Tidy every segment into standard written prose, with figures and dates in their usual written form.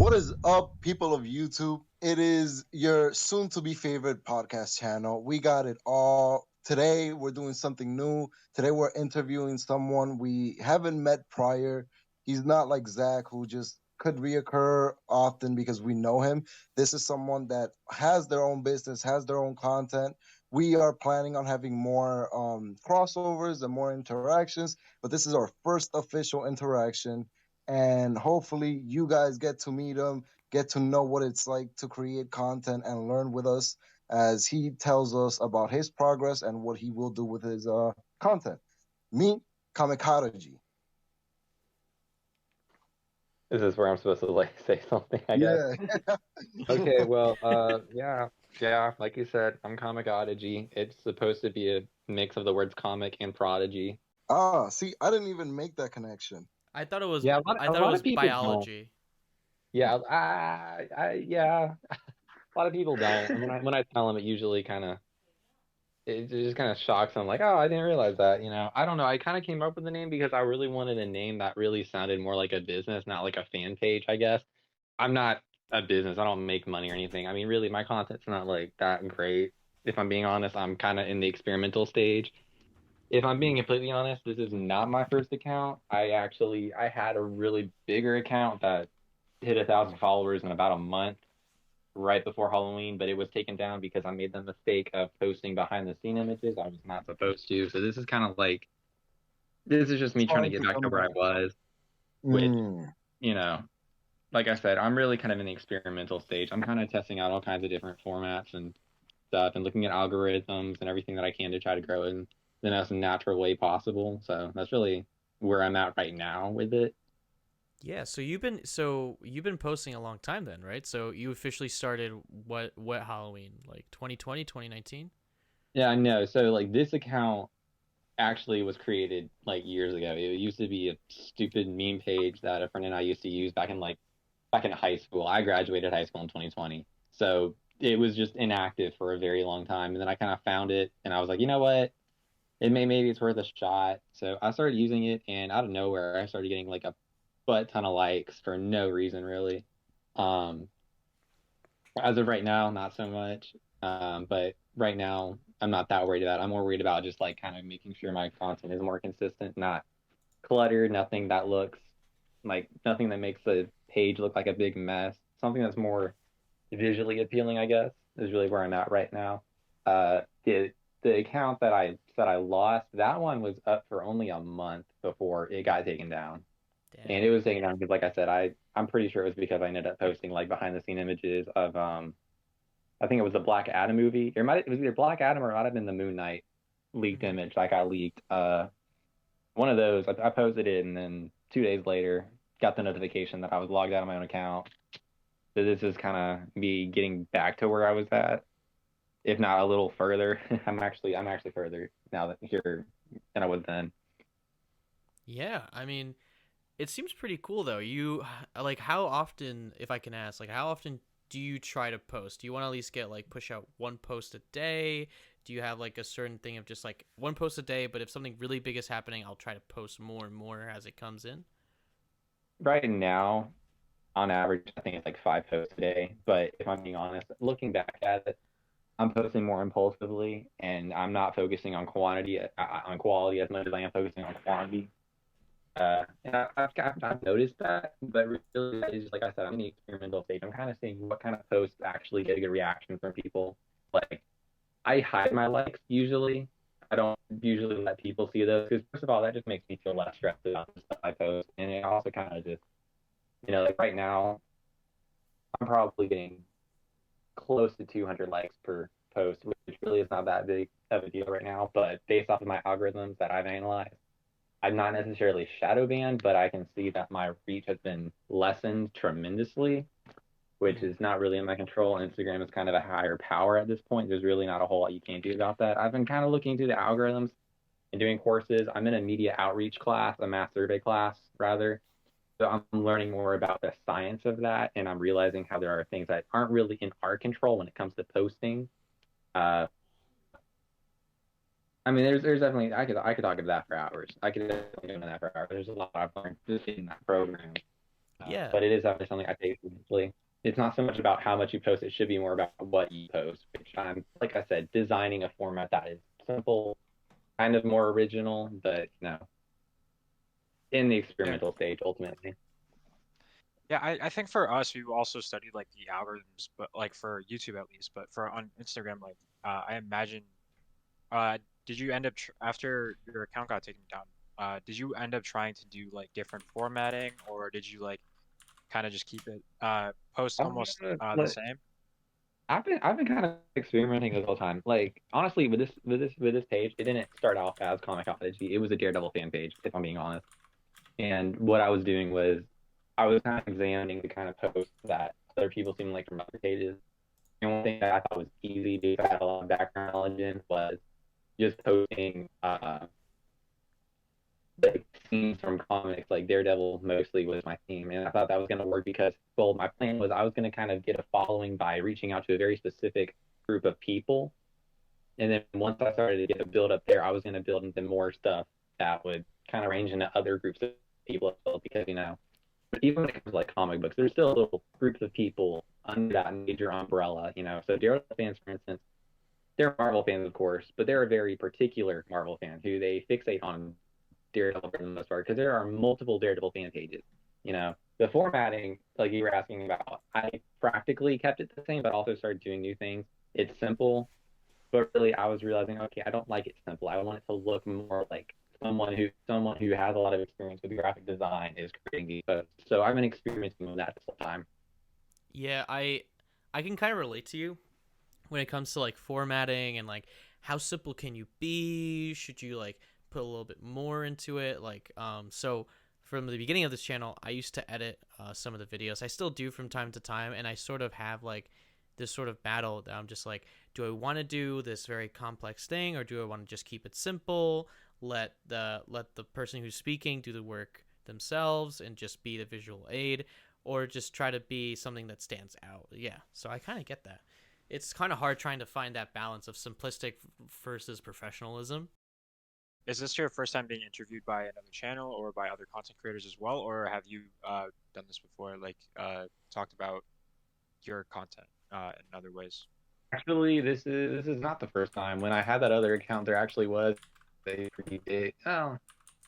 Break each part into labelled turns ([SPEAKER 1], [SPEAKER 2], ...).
[SPEAKER 1] What is up, people of YouTube? It is your soon to be favorite podcast channel. We got it all. Today, we're doing something new. Today, we're interviewing someone we haven't met prior. He's not like Zach, who just could reoccur often because we know him. This is someone that has their own business, has their own content. We are planning on having more crossovers and more interactions, but this is our first official interaction, and hopefully you guys get to meet him, get to know what it's like to create content and learn with us as he tells us about his progress and what he will do with his content. Meet Comicodigy.
[SPEAKER 2] Is this where I'm supposed to like say something, I guess?
[SPEAKER 1] Yeah.
[SPEAKER 2] Okay, well, yeah, like you said, I'm Comicodigy. It's supposed to be a mix of the words comic and prodigy.
[SPEAKER 1] See, I didn't even make that connection.
[SPEAKER 3] I thought it was
[SPEAKER 2] Yeah,
[SPEAKER 3] I
[SPEAKER 2] a
[SPEAKER 3] thought it
[SPEAKER 2] lot
[SPEAKER 3] was
[SPEAKER 2] of people don't.
[SPEAKER 3] biology.
[SPEAKER 2] Yeah, yeah, a lot of people don't. And when I tell them, it usually it just kind of shocks them. Like, oh, I didn't realize that. I don't know. I kind of came up with the name because I really wanted a name that really sounded more like a business, not like a fan page, I guess. I'm not a business. I don't make money or anything. I mean, really, my content's not like that great. If I'm being honest, I'm kind of in the experimental stage. If I'm being completely honest, this is not my first account. I had a really bigger account that hit 1,000 followers in about a month right before Halloween, but it was taken down because I made the mistake of posting behind the scene images I was not supposed to. So this is just me trying to
[SPEAKER 1] Trying
[SPEAKER 2] get
[SPEAKER 1] to
[SPEAKER 2] back
[SPEAKER 1] come
[SPEAKER 2] to where I
[SPEAKER 1] back.
[SPEAKER 2] was, which,
[SPEAKER 1] Mm.
[SPEAKER 2] you know, like I said, I'm really kind of in the experimental stage. I'm kind of testing out all kinds of different formats and stuff and looking at algorithms and everything that I can to try to grow it in the most natural way possible. So that's really where I'm at right now with it.
[SPEAKER 3] Yeah, so you've been posting a long time then, right? So you officially started what Halloween? Like 2020, 2019?
[SPEAKER 2] Yeah, I know. So like this account actually was created like years ago. It used to be a stupid meme page that a friend and I used to use back in high school. I graduated high school in 2020. So it was just inactive for a very long time. And then I kind of found it and I was like, you know what? Maybe it's worth a shot. So I started using it and out of nowhere I started getting like a butt ton of likes for no reason really. Um, as of right now, not so much. But right now I'm not that worried about it. I'm more worried about just like kind of making sure my content is more consistent, not cluttered, nothing that makes the page look like a big mess. Something that's more visually appealing, I guess, is really where I'm at right now. The account that I lost, that one was up for only a month before it got taken down. And it
[SPEAKER 3] Damn.
[SPEAKER 2] was taken down because, like I said, I'm pretty sure it was because I ended up posting like behind the scene images of I think it was the Black Adam movie. It was either Black Adam or it might have been the Moon Knight leaked
[SPEAKER 3] Mhm.
[SPEAKER 2] image that got leaked. One of those, I posted it, and then 2 days later, got the notification that I was logged out of my own account. So this is kind of me getting back to where I was at, if not a little further. I'm actually further now that here than I was then.
[SPEAKER 3] Yeah, I mean, it seems pretty cool though. You like how often, if I can ask, like how often do you try to post? Do you want to at least get like push out one post a day? Do you have like a certain thing of just like one post a day, but if something really big is happening, I'll try to post more and more as it comes in?
[SPEAKER 2] Right now, on average, I think it's like 5 posts a day. But if I'm being honest, looking back at it, I'm posting more impulsively, and I'm not focusing on quality as much as I am focusing on quantity. And I've noticed that, but really, it's just like I said, I'm in the experimental stage. I'm kind of seeing what kind of posts actually get a good reaction from people. Like, I hide my likes usually. I don't usually let people see those because, first of all, that just makes me feel less stressed about the stuff I post. And it also kind of just, like right now, I'm probably getting close to 200 likes per post, which really is not that big of a deal right now. But based off of my algorithms that I've analyzed, I'm not necessarily shadow banned, but I can see that my reach has been lessened tremendously, which
[SPEAKER 3] Mm-hmm.
[SPEAKER 2] is not really in my control. Instagram is kind of a higher power at this point. There's really not a whole lot you can do about that. I've been kind of looking into the algorithms and doing courses. I'm in a media outreach class, a mass survey class, rather. So I'm learning more about the science of that, and I'm realizing how there are things that aren't really in our control when it comes to posting. Uh, I mean, there's definitely I could talk about that for hours. I could definitely go into that for hours. There's a lot I've learned just in that program.
[SPEAKER 3] Yeah.
[SPEAKER 2] But it is definitely something I take seriously. It's not so much about how much you post; it should be more about what you post. Which I'm, like I said, designing a format that is simple, kind of more original, but in the
[SPEAKER 4] Yeah.
[SPEAKER 2] experimental stage ultimately.
[SPEAKER 4] Yeah, I think for us, we also studied like the algorithms, but like for YouTube at least, but for on Instagram, like I imagine, did you end up tr after your account got taken down, did you end up trying to do like different formatting, or did you like kind of just keep it post almost the
[SPEAKER 2] Like,
[SPEAKER 4] same?
[SPEAKER 2] I've been kind of experimenting this whole time. Like honestly, with this page, it didn't start off as Comicodigy. It was a Daredevil fan page, if I'm being honest. And what I was doing was I was kind of examining the kind of posts that other people seem like from other pages. And one thing that I thought was easy because I had a lot of background knowledge in was just posting like scenes from comics, like Daredevil mostly was my theme, and I thought that was going to work because, well, my plan was I was going to kind of get a following by reaching out to a very specific group of people, and then once I started to get a build up there, I was going to build into more stuff that would kind of range into other groups of people as well, because but even when it comes to like comic books, there's still little groups of people under that major umbrella. So Daredevil fans, for instance, they're Marvel fans, of course, but they're a very particular Marvel fan who they fixate on Daredevil for the most part because there are multiple Daredevil fan pages. The formatting, like you were asking about, I practically kept it the same, but also started doing new things. It's simple, but really I was realizing, okay, I don't like it simple. I want it to look more like someone who has a lot of experience with graphic design is creating these posts. So I've been experimenting with that this whole time.
[SPEAKER 3] Yeah, I can kind of relate to you when it comes to like formatting and like how simple can you be? Should you like put a little bit more into it? So from the beginning of this channel, I used to edit some of the videos. I still do from time to time, and I sort of have like this sort of battle that I'm just like, do I want to do this very complex thing, or do I want to just keep it simple? Let the person who's speaking do the work themselves and just be the visual aid, or just try to be something that stands out. Yeah, so I kind of get that. It's kind of hard trying to find that balance of simplistic versus professionalism.
[SPEAKER 4] Is this your first time being interviewed by another channel or by other content creators as well, or have you done this before, like talked about your content in other ways?
[SPEAKER 2] Actually, this is not the first time. When I had that other account, there actually was a pretty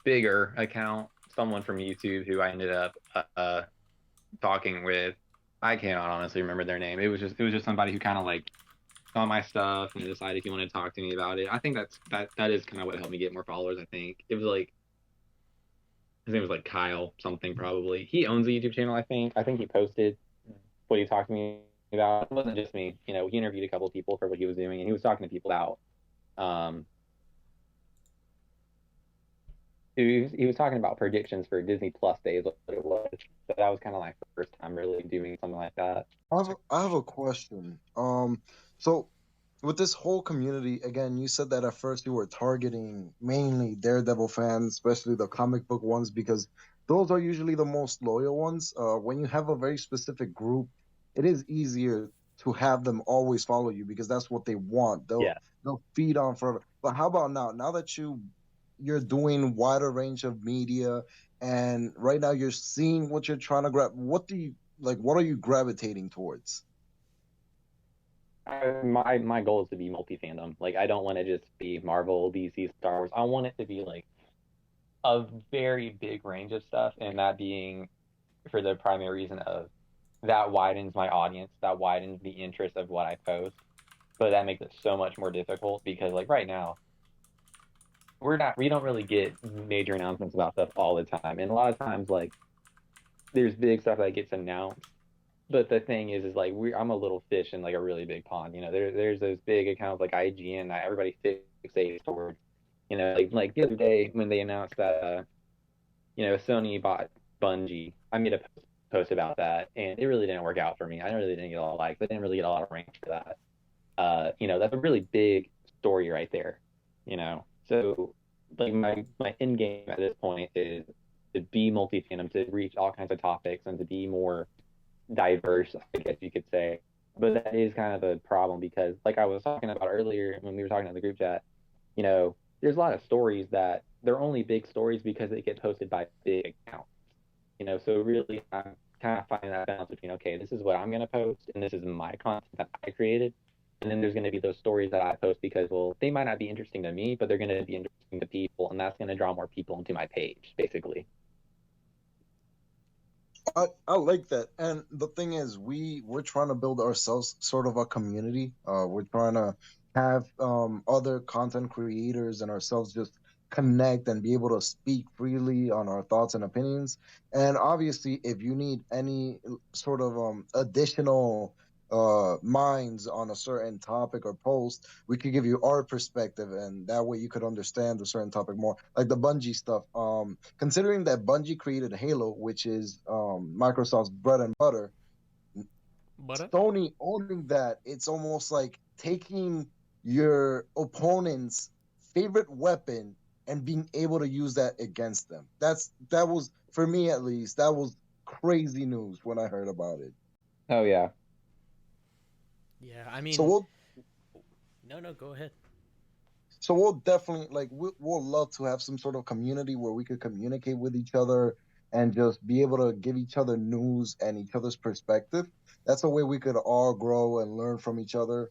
[SPEAKER 2] bigger account, someone from YouTube who I ended up talking with. I cannot honestly remember their name. It was just somebody who kind of like saw my stuff and decided he wanted to talk to me about it. I think that is kind of what helped me get more followers. I think it was like his name was like Kyle something probably. He owns a YouTube channel. I think he posted what he talked to me about. It wasn't just me. He interviewed a couple of people for what he was doing, and he was talking to people about um, he was talking about predictions for Disney Plus days, what it was. So that was kind of like the first time really doing something like that.
[SPEAKER 1] I have a question. So with this whole community, again, you said that at first you were targeting mainly Daredevil fans, especially the comic book ones, because those are usually the most loyal ones. When you have a very specific group, it is easier to have them always follow you because that's what they want. They'll
[SPEAKER 2] Yeah.
[SPEAKER 1] they'll feed on forever. But how about now? Now that you're doing wider range of media, and right now you're seeing what you're trying to grab, what are you gravitating towards?
[SPEAKER 2] My goal is to be multi fandom. Like I don't want to just be Marvel, DC, Star Wars. I want it to be like a very big range of stuff, and that being for the primary reason of that widens my audience, that widens the interest of what I post. But that makes it so much more difficult because like right now we don't really get major announcements about stuff all the time, and a lot of times like there's big stuff that gets announced. But the thing is like I'm a little fish in like a really big pond. There's those big accounts like IGN that everybody fixates towards. Like the other day when they announced that Sony bought Bungie, I made a post about that, and it really didn't work out for me. I really didn't get a lot of likes. I didn't really get a lot of ranks for that. That's a really big story right there. So like my end game at this point is to be multi fandom, to reach all kinds of topics, and to be more diverse, I guess you could say. But that is kind of a problem because, like I was talking about earlier when we were talking in the group chat, there's a lot of stories that they're only big stories because they get posted by big accounts. So really, kind of finding that balance between, okay, this is what I'm going to post and this is my content that I created. And then there's going to be those stories that I post because, well, they might not be interesting to me, but they're going to be interesting to people, and that's going to draw more people into my page, basically.
[SPEAKER 1] I like that. And the thing is, we're trying to build ourselves sort of a community. We're trying to have other content creators and ourselves just connect and be able to speak freely on our thoughts and opinions. And obviously, if you need any sort of additional minds on a certain topic or post, we could give you our perspective, and that way you could understand a certain topic more. Like the Bungie stuff. Considering that Bungie created Halo, which is Microsoft's bread and butter, Sony owning that, it's almost like taking your opponent's favorite weapon and being able to use that against them. That was, for me at least, that was crazy news when I heard about it.
[SPEAKER 2] Oh yeah.
[SPEAKER 3] Yeah, I mean,
[SPEAKER 1] So
[SPEAKER 3] no, go ahead.
[SPEAKER 1] So we'll definitely we'll love to have some sort of community where we could communicate with each other and just be able to give each other news and each other's perspective. That's a way we could all grow and learn from each other.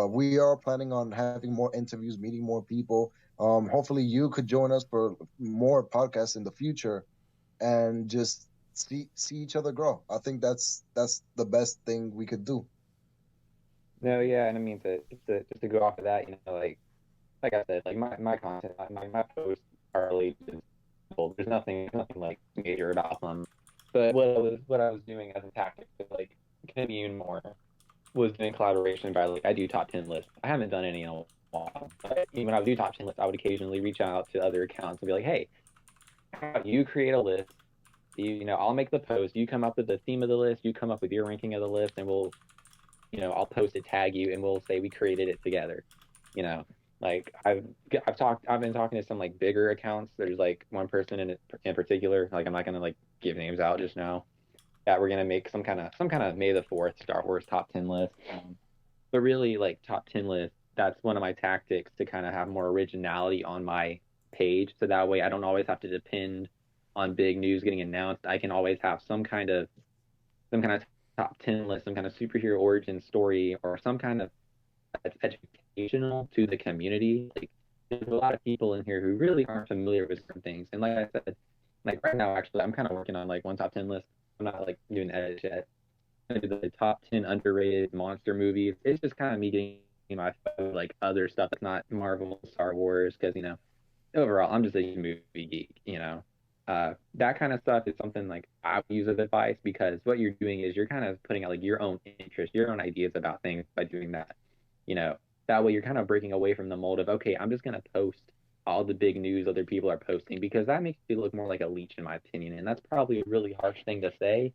[SPEAKER 1] We are planning on having more interviews, meeting more people. Hopefully, you could join us for more podcasts in the future, and just see each other grow. I think that's the best thing we could do.
[SPEAKER 2] No, yeah, and I mean just to go off of that, like I said, like my content, my posts are really just simple. There's nothing like major about them. But what I was doing as a tactic to like commune more was doing collaboration by like I do top 10 lists. I haven't done any in a while. But even when I would do top 10 lists, I would occasionally reach out to other accounts and be like, hey, how about you create a list? I'll make the post. You come up with the theme of the list. You come up with your ranking of the list, and I'll post it, tag you, and we'll say we created it together. Like I've been talking to some like bigger accounts. There's like one person in particular, like I'm not gonna like give names out just now, that we're gonna make some kind of May the 4th Star Wars top 10 list. But really, like top 10 list, that's one of my tactics to kind of have more originality on my page, so that way I don't always have to depend on big news getting announced. I can always have some kind of top 10 list, some kind of superhero origin story, or some kind of that's educational to the community. Like there's a lot of people in here who really aren't familiar with certain things. And like I said, like right now actually I'm kind of working on like one top 10 list. I'm not like doing edits yet. I'm gonna do the top 10 underrated monster movies. It's just kind of me getting my like other stuff that's not Marvel, Star Wars, because overall I'm just a movie geek. That kind of stuff is something like I would use as advice, because what you're doing is you're kind of putting out like your own interest, your own ideas about things by doing that. That way you're kind of breaking away from the mold of, okay, I'm just going to post all the big news other people are posting, because that makes you look more like a leech, in my opinion. And that's probably a really harsh thing to say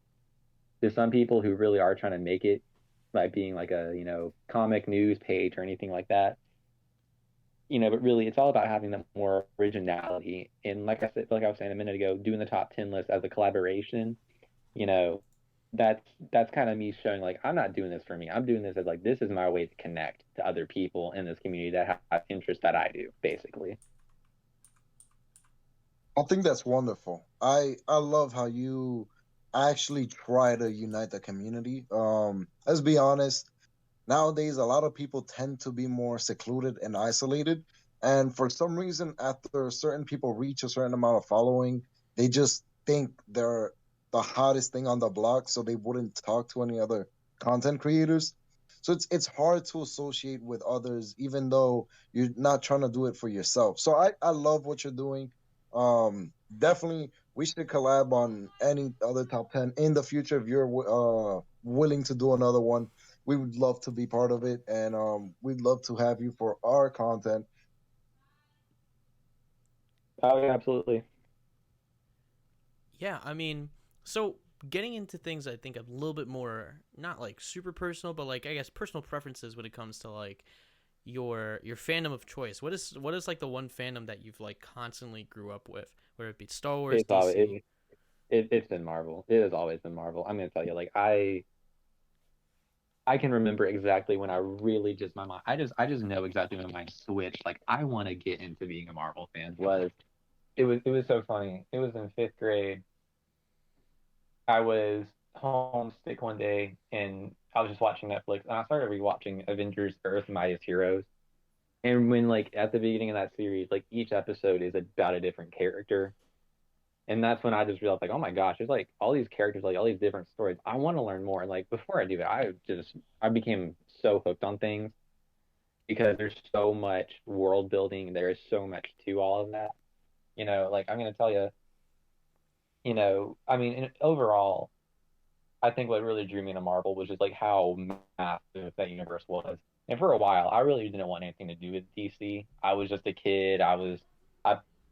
[SPEAKER 2] to some people who really are trying to make it by being like a, comic news page or anything like that. But really it's all about having the more originality. And like I said, like I was saying a minute ago, doing the top 10 list as a collaboration, you know, that's kind of me showing like I'm not doing this for me. I'm doing this as like this is my way to connect to other people in this community that have interests that I do, basically.
[SPEAKER 1] I think that's wonderful. I love how you actually try to unite the community. Let's be honest, nowadays a lot of people tend to be more secluded and isolated, and for some reason after certain people reach a certain amount of following, they just think they're the hottest thing on the block, so they wouldn't talk to any other content creators. So it's hard to associate with others even though you're not trying to do it for yourself. So I love what you're doing. Definitely we should collab on any other top 10 in the future if you're willing to do another one. We would love to be part of it, and we'd love to have you for our content.
[SPEAKER 2] Oh yeah, absolutely.
[SPEAKER 3] Yeah, I mean, so getting into things I think a little bit more, not like super personal, but like I guess personal preferences when it comes to like your fandom of choice. What is like the one fandom that you've like constantly grew up with, whether it be Star Wars,
[SPEAKER 2] It's always
[SPEAKER 3] DC?
[SPEAKER 2] it's been Marvel. It has always been Marvel. I'm gonna tell you, like I can remember exactly when I really just my mind. I just know exactly when my switch. Like I want to get into being a Marvel fan. It was so funny. It was in fifth grade. I was homesick one day, and I was just watching Netflix, and I started rewatching Avengers: Earth Mightiest Heroes. And when like at the beginning of that series, like each episode is about a different character, and that's when I just realized like, oh my gosh, there's like all these characters, like all these different stories. I want to learn more. And like before I do that, I became so hooked on things because there's so much world building. There is so much to all of that. Like I'm gonna tell you, I mean, overall, I think what really drew me to Marvel was just like how massive that universe was. And for a while, I really didn't want anything to do with DC. I was just a kid. I,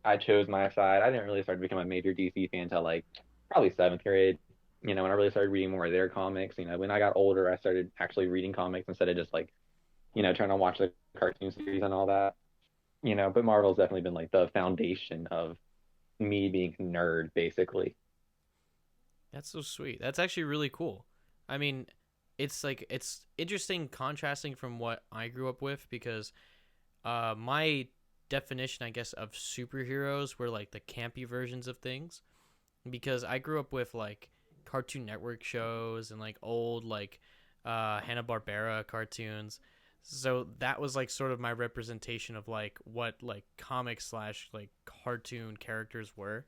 [SPEAKER 2] I chose my side. I didn't really start to become a major DC fan until like probably seventh grade. When I really started reading more of their comics. When I got older, I started actually reading comics instead of just like, trying to watch the cartoon series and all that. But Marvel's definitely been like the foundation of me being a nerd, basically.
[SPEAKER 3] That's so sweet. That's actually really cool. I mean, it's interesting contrasting from what I grew up with because my definition, I guess, of superheroes were like the campy versions of things because I grew up with like Cartoon Network shows and like old like Hanna-Barbera cartoons. So that was like sort of my representation of like what like comic slash like cartoon characters were.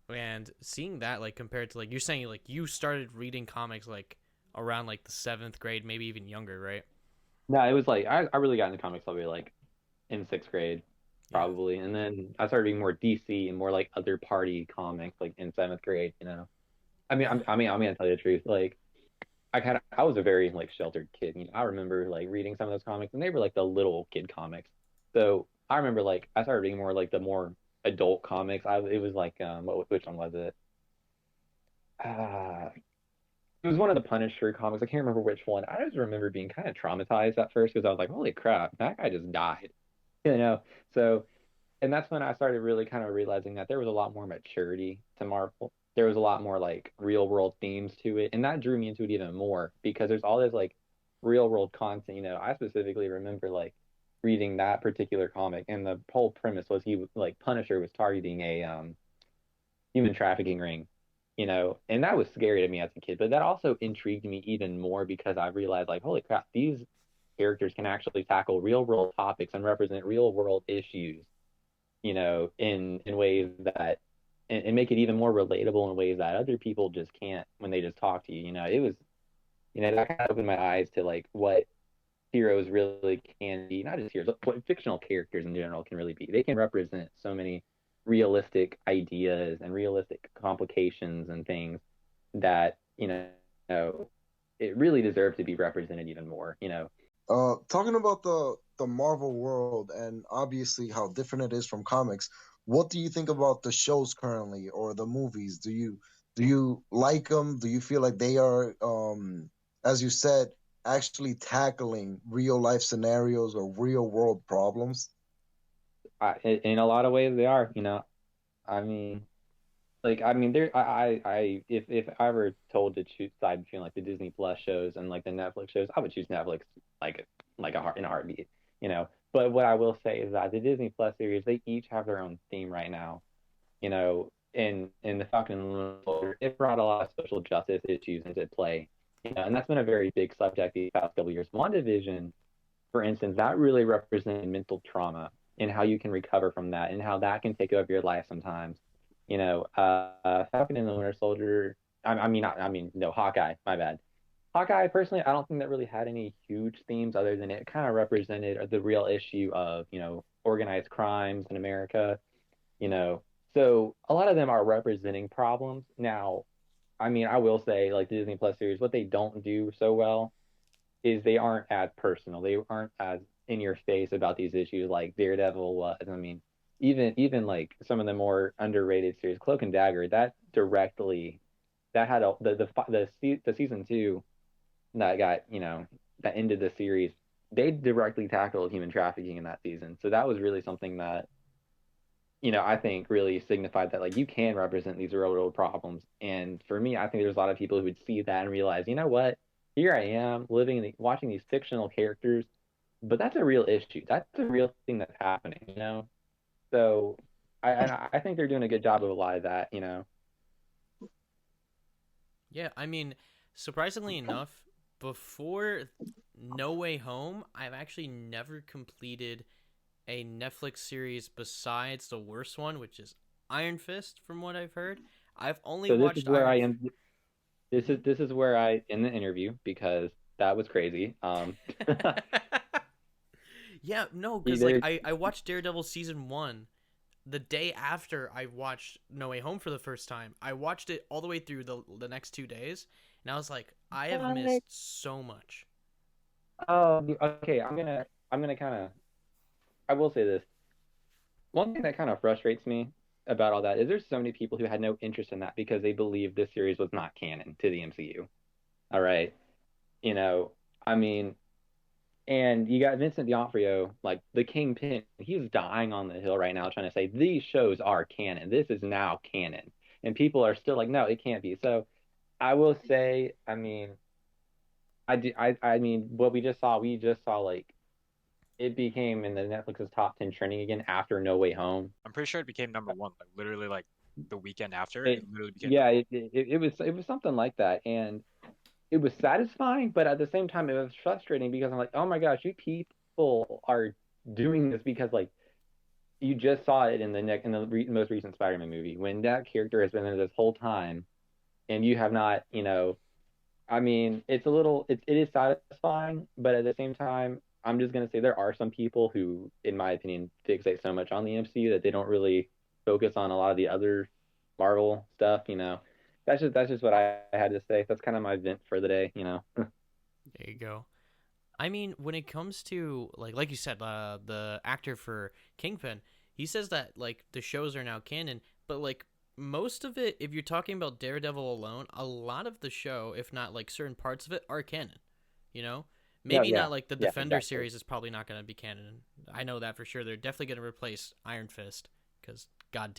[SPEAKER 3] And seeing that like compared to like you're saying like you started reading comics like around like the seventh grade, maybe even younger, right?
[SPEAKER 2] No, it was like I really got into comics probably like in sixth grade,
[SPEAKER 3] Yeah.
[SPEAKER 2] probably, and then I started reading more DC and more like other party comics like in seventh grade. I'm gonna tell you the truth. Like I was a very like sheltered kid. I remember like reading some of those comics, and they were like the little kid comics. So I remember like I started reading more like the more adult comics. It was like which one was it? Uh, it was one of the Punisher comics. I can't remember which one. I just remember being kind of traumatized at first because I was like, holy crap, that guy just died. You know, so and that's when I started really kind of realizing that there was a lot more maturity to Marvel. There was a lot more like real world themes to it, and that drew me into it even more because there's all this like real world content. I specifically remember like reading that particular comic, and the whole premise was he like Punisher was targeting a human trafficking ring. And that was scary to me as a kid, but that also intrigued me even more because I realized like, holy crap, these characters can actually tackle real world topics and represent real world issues in ways that and make it even more relatable in ways that other people just can't when they just talk to you. It was, that kind of opened my eyes to like what heroes really can be, not just heroes, but what fictional characters in general can really be. They can represent so many realistic ideas and realistic complications and things that, it really deserves to be represented even more.
[SPEAKER 1] Talking about the Marvel world and obviously how different it is from comics, what do you think about the shows currently or the movies? Do you like them? Do you feel like they are, as you said, actually tackling real life scenarios or real world problems?
[SPEAKER 2] In a lot of ways they are. I mean, there. If I were told to choose side between like the Disney Plus shows and like the Netflix shows, I would choose Netflix like in a heartbeat. But what I will say is that the Disney Plus series, they each have their own theme right now. In the Falcon and the Winter Soldier, it brought a lot of social justice issues into play. And that's been a very big subject these past couple of years. WandaVision, for instance, that really represented mental trauma and how you can recover from that and how that can take over your life sometimes. Falcon and the Winter Soldier. No, Hawkeye. My bad. Hawkeye, personally, I don't think that really had any huge themes other than it kind of represented the real issue of organized crimes in America. You know, so a lot of them are representing problems. Now, I will say, like the Disney Plus series, what they don't do so well is they aren't as personal. They aren't as in your face about these issues like Daredevil was. Even like some of the more underrated series, Cloak and Dagger, that had the season two that got that ended the series. They directly tackled human trafficking in that season, so that was really something that I think really signified that like you can represent these real world problems. And for me, I think there's a lot of people who would see that and realize, you know what, here I am watching these fictional characters, but that's a real issue. That's a real thing that's happening. So I think they're doing a good job of a lot of that.
[SPEAKER 3] Yeah, I mean, surprisingly enough, before No Way Home, I've actually never completed a Netflix series besides the worst one, which is Iron Fist, from what I've heard. I've only
[SPEAKER 2] So this is
[SPEAKER 3] watched
[SPEAKER 2] where I
[SPEAKER 3] Iron.
[SPEAKER 2] am.
[SPEAKER 3] Mhm.
[SPEAKER 2] This is where I end the interview because that was crazy.
[SPEAKER 3] Yeah, no, because like
[SPEAKER 2] Either
[SPEAKER 3] I watched Daredevil season one the day after I watched No Way Home for the first time. I watched it all the way through the next 2 days, and I was like, I have
[SPEAKER 2] what?
[SPEAKER 3] missed so much.
[SPEAKER 2] Oh, okay. I'm gonna kind of. I will say this. One thing that kind of frustrates me about all that is there's so many people who had no interest in that because they believe this series was not canon to the MCU. All right, you know, I mean, and you got Vincent D'Onofrio, like the Kingpin. He's dying on the hill right now, trying to say these shows are canon. This is now canon, and people are still like, no, it can't be. So I will say, I mean, I mean, what we just saw like it became in the Netflix's top 10 trending again after No Way Home.
[SPEAKER 4] I'm pretty sure it became number one, like literally like the weekend after. It
[SPEAKER 2] It,
[SPEAKER 4] literally became
[SPEAKER 2] yeah,
[SPEAKER 4] number one.
[SPEAKER 2] it was something like that, and it was satisfying, but at the same time, it was frustrating because I'm like, oh my gosh, you people are doing this because like you just saw it in the most recent Spider-Man movie when that character has been there this whole time, and you have not, you know, I mean, it is satisfying, but at the same time, I'm just gonna say there are some people who, in my opinion, fixate so much on the MCU that they don't really focus on a lot of the other Marvel stuff. You know, that's just what I had to say. That's kind of my vent for the day. You know.
[SPEAKER 3] There you go. I mean, when it comes to like you said, the actor for Kingpin, he says that like the shows are now canon, but like most of it, if you're talking about Daredevil alone, a lot of the show, if not like certain parts of it, are canon. You know,
[SPEAKER 2] Yeah,
[SPEAKER 3] maybe
[SPEAKER 2] yeah,
[SPEAKER 3] not like the
[SPEAKER 2] yeah,
[SPEAKER 3] Defender
[SPEAKER 2] exactly.
[SPEAKER 3] series is probably not going to be canon. I know that for sure. They're definitely going to replace Iron Fist because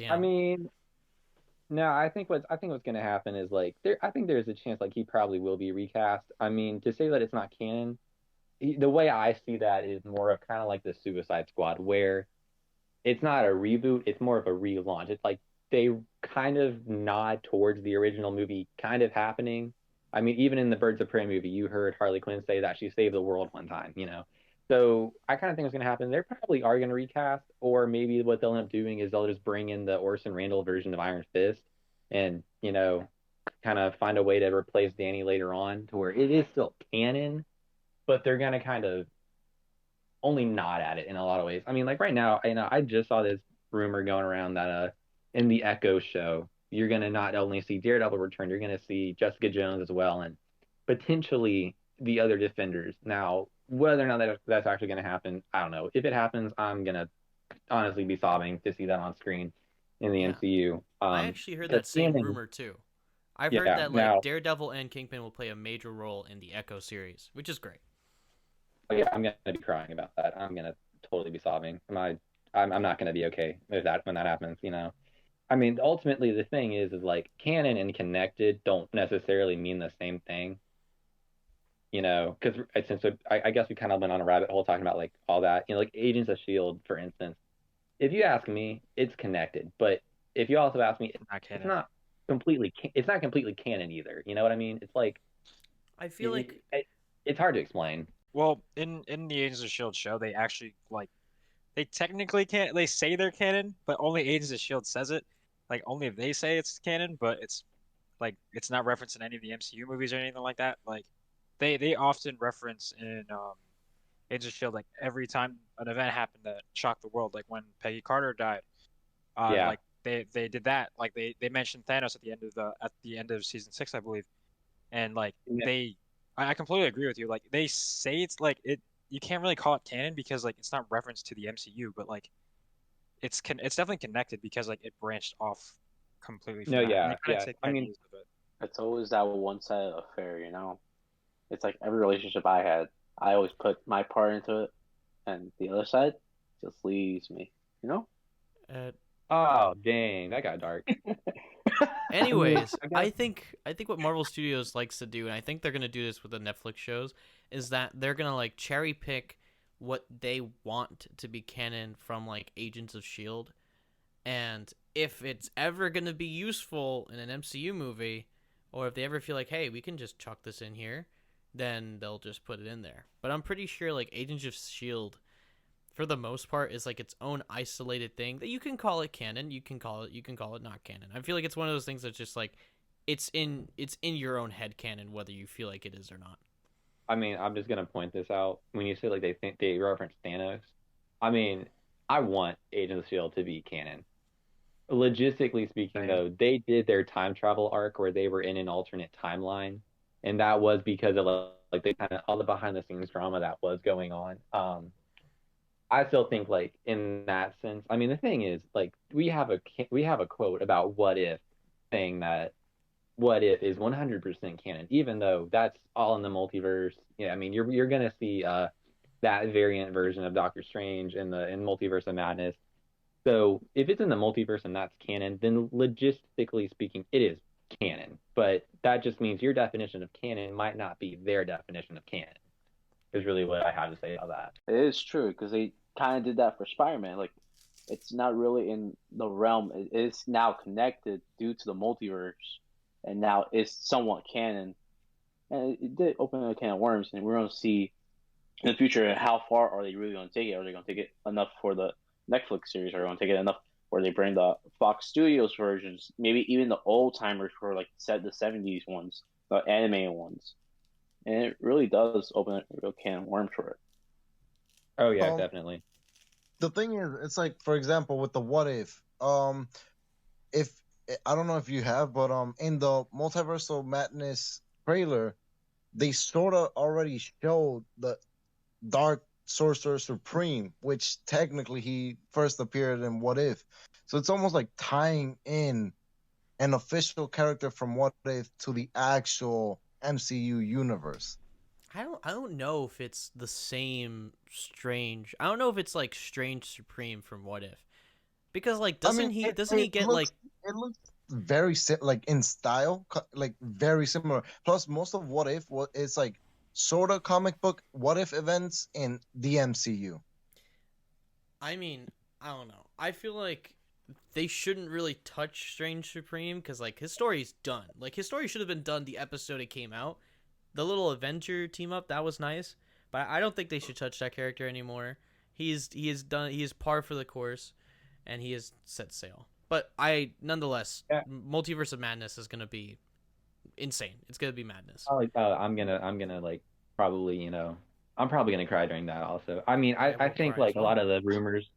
[SPEAKER 2] I
[SPEAKER 3] goddamn.
[SPEAKER 2] mean, no, I think what's gonna happen is like I think there's a chance like he probably will be recast. I mean, to say that it's not canon, the way I see that is more of kind of like the Suicide Squad, where it's not a reboot, it's more of a relaunch. It's like they kind of nod towards the original movie kind of happening. I mean, even in the Birds of Prey movie, you heard Harley Quinn say that she saved the world one time, you know. So I kind of think what's going to happen. They probably are going to recast, or maybe what they'll end up doing is they'll just bring in the Orson Randall version of Iron Fist, and you know, kind of find a way to replace Danny later on, to where it is still canon, but they're going to kind of only nod at it in a lot of ways. I mean, like right now, I just saw this rumor going around that in the Echo show, you're gonna not only see Daredevil return, you're gonna see Jessica Jones as well, and potentially the other Defenders. Now, whether or not that's actually gonna happen, I don't know. If it happens, I'm gonna honestly be sobbing to see that on screen in the
[SPEAKER 3] Yeah,
[SPEAKER 2] MCU.
[SPEAKER 3] I actually heard
[SPEAKER 2] Because
[SPEAKER 3] that same
[SPEAKER 2] canon,
[SPEAKER 3] rumor too. I've heard
[SPEAKER 2] yeah.
[SPEAKER 3] that like
[SPEAKER 2] Now,
[SPEAKER 3] Daredevil and Kingpin will play a major role in the Echo series, which is great.
[SPEAKER 2] oh yeah, I'm gonna be crying about that. I'm gonna totally be sobbing. I'm not gonna be okay with that when that happens. You know. I mean, ultimately, the thing is like canon and connected don't necessarily mean the same thing, you know, because since I guess we kind of went on a rabbit hole talking about like all that, you know, like Agents of Shield, for instance. If you ask me, it's connected, but if you also ask me,
[SPEAKER 4] Not
[SPEAKER 2] it's
[SPEAKER 4] canon.
[SPEAKER 2] not it's not completely canon either. You know what I mean? It's like
[SPEAKER 3] I feel like
[SPEAKER 2] it's hard to explain.
[SPEAKER 4] Well, in the Agents of Shield show, they actually like they technically can't. They say they're canon, but only Agents of Shield says it. Like only they say it's canon, but it's like it's not referenced in any of the MCU movies or anything like that. Like they often reference in Agents of Shield like every time an event happened that shocked the world, like when Peggy Carter died.
[SPEAKER 2] Yeah,
[SPEAKER 4] Like they did that. Like they mentioned Thanos at the end of season 6, I believe, and like I completely agree with you. Like they say it's like it. You can't really call it canon because like it's not referenced to the MCU, but like it's definitely connected because like it branched off completely
[SPEAKER 2] no,
[SPEAKER 4] from that, and they
[SPEAKER 2] yeah,
[SPEAKER 4] kind of
[SPEAKER 2] yeah.
[SPEAKER 4] take
[SPEAKER 2] I mean,
[SPEAKER 4] ideas of it.
[SPEAKER 5] It's always that one-sided affair, you know? It's like every relationship I had, I always put my part into it, and the other side just leaves me, you know?
[SPEAKER 3] uh,
[SPEAKER 2] oh dang, that got dark. I mean,
[SPEAKER 3] anyways,
[SPEAKER 2] I guess
[SPEAKER 3] I think what Marvel Studios likes to do, and I think they're gonna do this with the Netflix shows, is that they're gonna like cherry pick what they want to be canon from like Agents of Shield, and if it's ever gonna be useful in an MCU movie, or if they ever feel like, hey, we can just chuck this in here, then they'll just put it in there. But I'm pretty sure like Agents of Shield, for the most part, is like its own isolated thing that you can call it canon, you can call it not canon. I feel like it's one of those things that's just like it's in your own head canon whether you feel like it is or not.
[SPEAKER 2] I mean, I'm just gonna point this out. When you say like they think they reference Thanos, I mean, I want Agents of Shield to be canon. Logistically speaking, though, they did their time travel arc where they were in an alternate timeline, and that was because of like the kind of all the behind the scenes drama that was going on. I still think like in that sense. I mean, the thing is like we have a quote about What If, saying that What If is 100% canon, even though that's all in the multiverse. Yeah, I mean you're gonna see that variant version of Doctor Strange in Multiverse of Madness. So if it's in the multiverse and that's canon, then logistically speaking, it is canon. But that just means your definition of canon might not be their definition of canon. Is really what I have to say about that.
[SPEAKER 5] It is true because they kind of did that for Spider-Man. Like, it's not really in the realm. It's now connected due to the multiverse, and now it's somewhat canon. And it did open a can of worms, and we're going to see in the future how far are they really going to take it. Are they going to take it enough for the Netflix series? Are they going to take it enough where they bring the Fox Studios versions, maybe even the old timers for like the 70s ones, the animated ones? And it really does open a real can of worms for it.
[SPEAKER 2] Oh yeah, definitely.
[SPEAKER 1] The thing is, it's like, for example, with the What If, if I don't know if you have, but in the Multiversal Madness trailer, they sort of already showed the Dark Sorcerer Supreme, which technically he first appeared in What If. So it's almost like tying in an official character from What If to the actual MCU universe.
[SPEAKER 3] I don't know if it's the same Strange. I don't know if it's like Strange Supreme from What If, because like doesn't he get like
[SPEAKER 1] it looks very like in style, like very similar. Plus, most of What If is like sort of comic book What If events in the MCU.
[SPEAKER 3] I mean, I don't know. I feel like they shouldn't really touch Strange Supreme because like his story's done. Like his story should have been done the episode it came out. The little Avenger team up, that was nice, but I don't think they should touch that character anymore. He is par for the course, and he has set sail. But nonetheless, Multiverse of Madness is gonna be insane. It's gonna be madness.
[SPEAKER 2] I'm gonna like probably I'm probably gonna cry during that also. I mean I think like a lot of the rumors.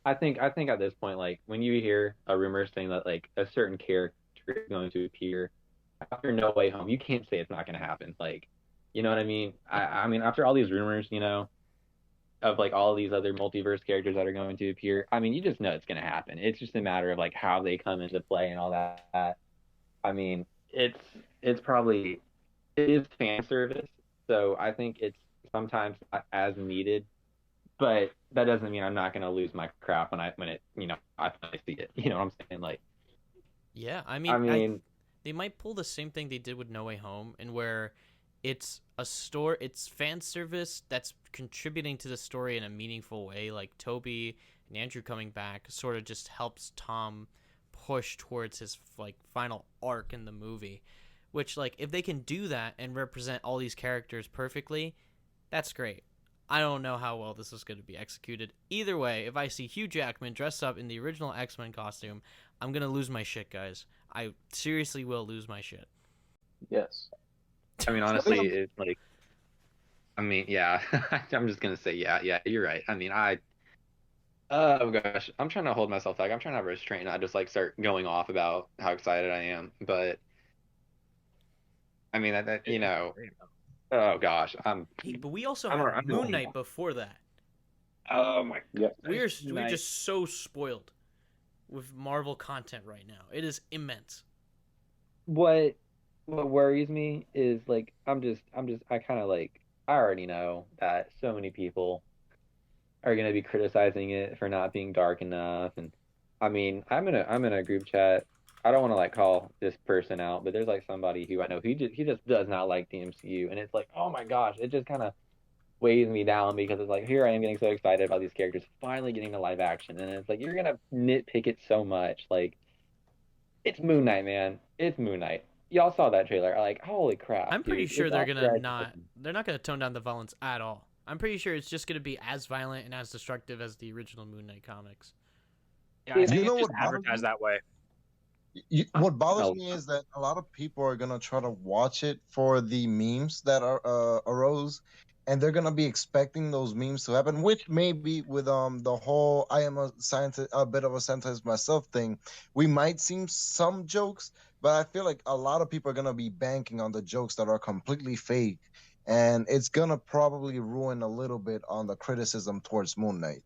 [SPEAKER 2] I think at this point, like when you hear a rumor saying that like a certain character is going to appear after No Way Home, you can't say it's not going to happen. Like, you know what I mean? I mean, after all these rumors, of like all these other multiverse characters that are going to appear, I mean, you just know it's going to happen. It's just a matter of like how they come into play and all that. I mean, it is fan service, so I think it's sometimes not as needed, but that doesn't mean I'm not going to lose my crap when I finally see it. You know what I'm saying? Like,
[SPEAKER 3] yeah, I mean. They might pull the same thing they did with No Way Home, and where it's fan service that's contributing to the story in a meaningful way. Like Toby and Andrew coming back sort of just helps Tom push towards his like final arc in the movie. Which like if they can do that and represent all these characters perfectly, that's great. I don't know how well this is going to be executed. Either way, if I see Hugh Jackman dressed up in the original X-Men costume, I'm going to lose my shit, guys. I seriously will lose my shit.
[SPEAKER 5] Yes.
[SPEAKER 2] I mean, honestly, it's like, I mean, yeah, I'm just going to say, yeah, you're right. I mean, oh gosh, I'm trying to hold myself back. I'm trying to have restraint, not just like start going off about how excited I am. But, I mean, that oh gosh,
[SPEAKER 3] Hey, but we also had Moon Knight before that.
[SPEAKER 2] Oh my god,
[SPEAKER 3] we're just so spoiled with Marvel content right now. It is immense.
[SPEAKER 2] What worries me is like I kind of like I already know that so many people are gonna be criticizing it for not being dark enough, and I mean I'm in a group chat. I don't want to like call this person out, but there's like somebody who I know he just does not like the MCU, and it's like, oh my gosh, it just kind of weighs me down because it's like here I am getting so excited about these characters finally getting to live action, and it's like you're gonna nitpick it so much. Like, it's Moon Knight, man. It's Moon Knight. y'all saw that trailer. Like, holy crap!
[SPEAKER 3] I'm pretty
[SPEAKER 2] dude,
[SPEAKER 3] sure
[SPEAKER 2] it's
[SPEAKER 3] they're
[SPEAKER 2] Alvarez.
[SPEAKER 3] they're not gonna tone down the violence at all. I'm pretty sure it's just gonna be as violent and as destructive as the original Moon Knight comics.
[SPEAKER 4] Yeah, I
[SPEAKER 2] You
[SPEAKER 4] think
[SPEAKER 1] know
[SPEAKER 4] it's just
[SPEAKER 1] what bothers
[SPEAKER 4] advertised
[SPEAKER 1] me?
[SPEAKER 4] that way.
[SPEAKER 1] What bothers
[SPEAKER 2] Oh,
[SPEAKER 1] me is that a lot of people are gonna try to watch it for the memes that are arose, and they're gonna be expecting those memes to happen. Which maybe with the whole "I am a scientist, a bit of a scientist myself" thing, we might see some jokes, but I feel like a lot of people are gonna be banking on the jokes that are completely fake, and it's gonna probably ruin a little bit on the criticism towards Moon Knight.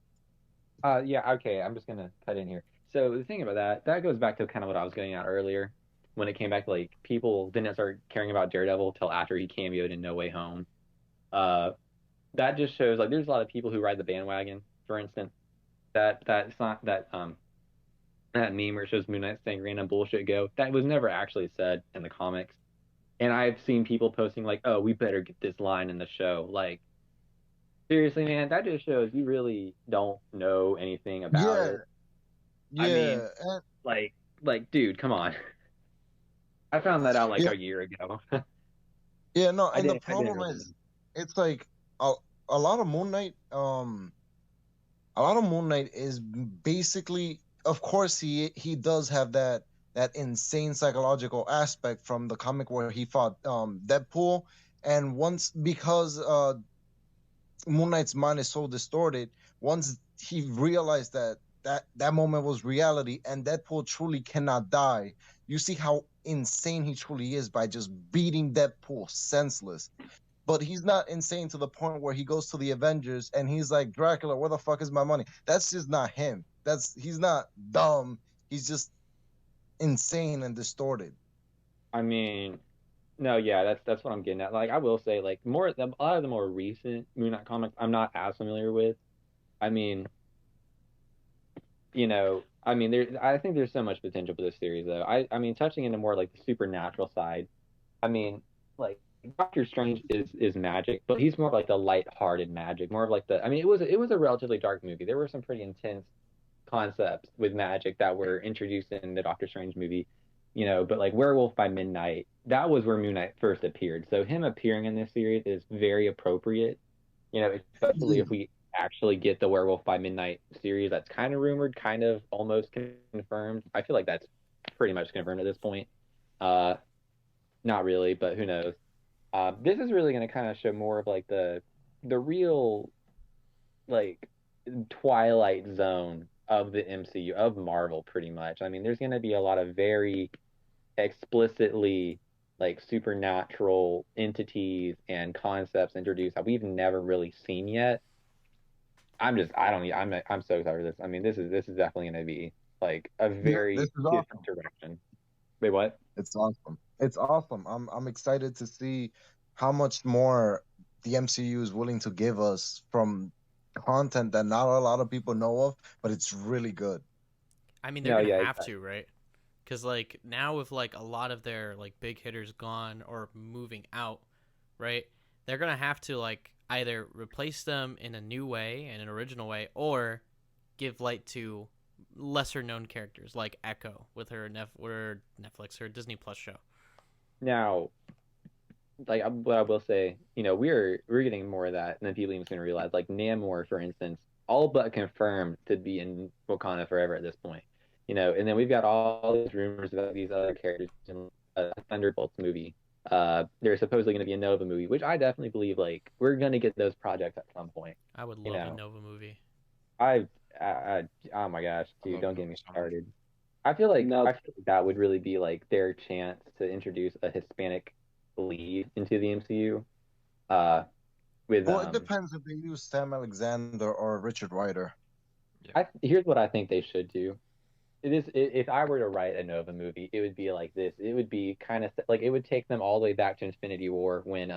[SPEAKER 2] yeah, okay. I'm just gonna cut in here. So the thing about that goes back to kind of what I was getting at earlier, when it came back. Like, people didn't start caring about Daredevil till after he cameoed in No Way Home. Uh, that just shows, like, there's a lot of people who ride the bandwagon. For instance, that's not that meme where it shows Moon Knight saying random bullshit go. That was never actually said in the comics. And I've seen people posting like, "Oh, we better get this line in the show." Like, seriously, man, that just shows you really don't know anything about
[SPEAKER 1] Yeah,
[SPEAKER 2] it. I mean,
[SPEAKER 1] yeah, and,
[SPEAKER 2] dude, come on. I found that out like
[SPEAKER 1] yeah,
[SPEAKER 2] a year ago.
[SPEAKER 1] yeah. No,
[SPEAKER 2] I
[SPEAKER 1] and the
[SPEAKER 2] didn't
[SPEAKER 1] problem
[SPEAKER 2] really know.
[SPEAKER 1] is, it's like a, a lot of Moon Knight, a lot of Moon Knight is basically, of course, he does have that insane psychological aspect from the comic where he fought Deadpool, and once because Moon Knight's mind is so distorted, once he realized that moment was reality and Deadpool truly cannot die, you see how insane he truly is by just beating Deadpool senseless. But he's not insane to the point where he goes to the Avengers and he's like, Dracula, where the fuck is my money? That's just not him. He's not dumb. He's just insane and distorted.
[SPEAKER 2] I mean, no, yeah, that's what I'm getting at. Like, I will say, like, a lot of the more recent Moon Knight comics, I'm not as familiar with. I mean, I think there's so much potential for this series, though. I mean, touching into more like the supernatural side. I mean, like, Doctor Strange is magic, but he's more of like the light-hearted magic, more of like the. I mean, it was a relatively dark movie. There were some pretty intense concepts with magic that were introduced in the Doctor Strange movie, but like Werewolf by Midnight, that was where Moon Knight first appeared. So him appearing in this series is very appropriate, especially if we actually get the Werewolf by Midnight series that's kind of rumored, kind of almost confirmed. I feel like that's pretty much confirmed at this point. Not really, but who knows? This is really going to kind of show more of like the real, like, twilight zone of the MCU, of Marvel, pretty much. I mean, there's going to be a lot of very explicitly like supernatural entities and concepts introduced that we've never really seen yet. I'm so excited for this. I mean, this is definitely going to be like a
[SPEAKER 1] Yeah, this
[SPEAKER 2] very
[SPEAKER 1] is
[SPEAKER 2] different
[SPEAKER 1] awesome.
[SPEAKER 2] direction. Wait, what?
[SPEAKER 1] It's awesome. It's awesome. I'm excited to see how much more the MCU is willing to give us from content that not a lot of people know of, but it's really good.
[SPEAKER 3] I mean, they're
[SPEAKER 2] No,
[SPEAKER 3] gonna
[SPEAKER 2] yeah,
[SPEAKER 3] have
[SPEAKER 2] exactly.
[SPEAKER 3] to, right? Because like now with like a lot of their like big hitters gone or moving out, right? They're gonna have to like either replace them in a new way, in an original way, or give light to lesser known characters like Echo with her Netflix, her Disney Plus show.
[SPEAKER 2] Now, like, what I will say, we're getting more of that than people even going to realize. Like Namor, for instance, all but confirmed to be in Wakanda forever at this point. And then we've got all these rumors about these other characters in Thunderbolts movie. There's supposedly going to be a Nova movie, which I definitely believe, like, we're going to get those projects at some point.
[SPEAKER 3] I would
[SPEAKER 2] You
[SPEAKER 3] love a
[SPEAKER 2] know,
[SPEAKER 3] Nova movie.
[SPEAKER 2] oh my gosh,
[SPEAKER 4] I
[SPEAKER 2] dude,
[SPEAKER 4] love
[SPEAKER 2] don't get
[SPEAKER 4] Nova
[SPEAKER 2] me
[SPEAKER 4] so much.
[SPEAKER 2] started. I feel like
[SPEAKER 5] No,
[SPEAKER 2] that would really be like their chance to introduce a Hispanic lead into the MCU. Uh, with
[SPEAKER 1] Well, it depends if they use Sam Alexander or Richard Rider.
[SPEAKER 2] Here's what I think they should do. If I were to write a Nova movie, it would be like this. It would be kind of like, it would take them all the way back to Infinity War when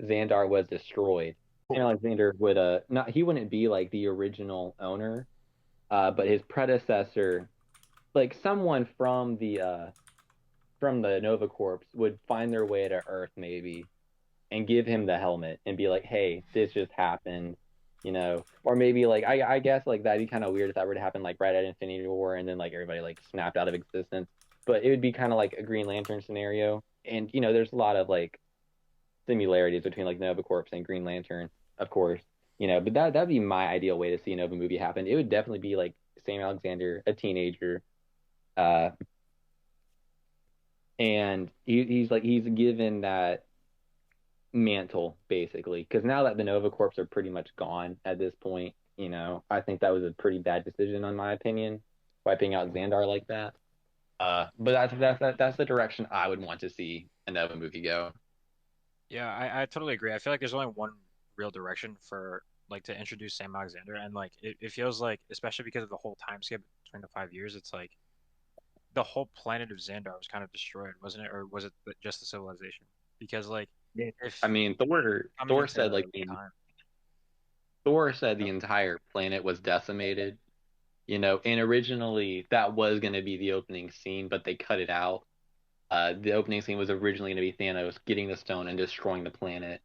[SPEAKER 2] Xandar was destroyed. Sam Alexander would not he wouldn't be like the original owner, but his predecessor, like someone from the Nova Corps, would find their way to Earth maybe and give him the helmet and be like, hey, this just happened, or maybe like, I guess like that'd be kind of weird if that were to happen like right at Infinity War and then like everybody like snapped out of existence. But it would be kind of like a Green Lantern scenario and there's a lot of like similarities between like Nova Corps and Green Lantern, of course. But that'd be my ideal way to see a Nova movie happen. It would definitely be like Sam Alexander, a teenager, uh, and he's given that mantle basically, because now that the Nova Corps are pretty much gone at this point, I think that was a pretty bad decision in my opinion, wiping out Xandar like that. But that's the direction I would want to see a Nova movie go.
[SPEAKER 4] Yeah, I totally agree. I feel like there's only one real direction for like to introduce Sam Alexander, and like it feels like, especially because of the whole time skip between the 5 years, it's like the whole planet of Xandar was kind of destroyed, wasn't it? Or was it just the civilization? Because like if
[SPEAKER 2] I mean,
[SPEAKER 4] coming
[SPEAKER 2] Thor
[SPEAKER 4] into
[SPEAKER 2] said like
[SPEAKER 4] time,
[SPEAKER 2] Thor said the entire planet was decimated, and originally that was going to be the opening scene, but they cut it out. The opening scene was originally going to be Thanos getting the stone and destroying the planet,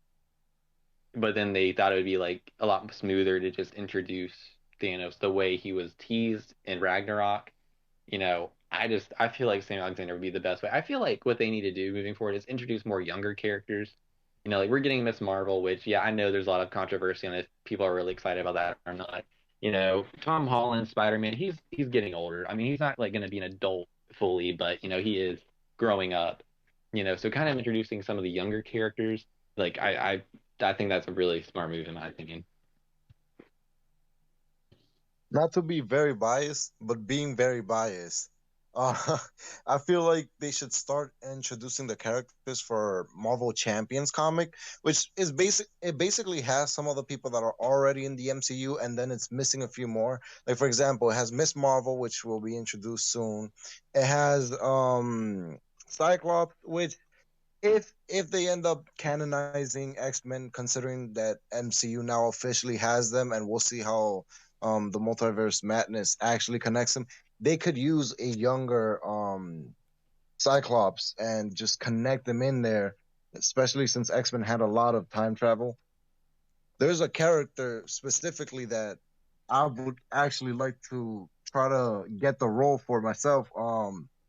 [SPEAKER 2] but then they thought it would be like a lot smoother to just introduce Thanos the way he was teased in Ragnarok. I feel like Sam Alexander would be the best way. I feel like what they need to do moving forward is introduce more younger characters. Like we're getting Miss Marvel, which yeah, I know there's a lot of controversy on if people are really excited about that or not. Tom Holland, Spider-Man, he's getting older. I mean, he's not like going to be an adult fully, but he is growing up. So kind of introducing some of the younger characters, like I think that's a really smart move in my opinion.
[SPEAKER 1] Not to be very biased, but being very biased. Uh, I feel like they should start introducing the characters for Marvel Champions comic, which is basic. It basically has some of the people that are already in the MCU, and then it's missing a few more. Like for example, it has Miss Marvel, which will be introduced soon. It has Cyclops, which if they end up canonizing X-Men, considering that MCU now officially has them, and we'll see how the multiverse madness actually connects them, they could use a younger Cyclops and just connect them in there, especially since X-Men had a lot of time travel. There's a character specifically that I would actually like to try to get the role for myself.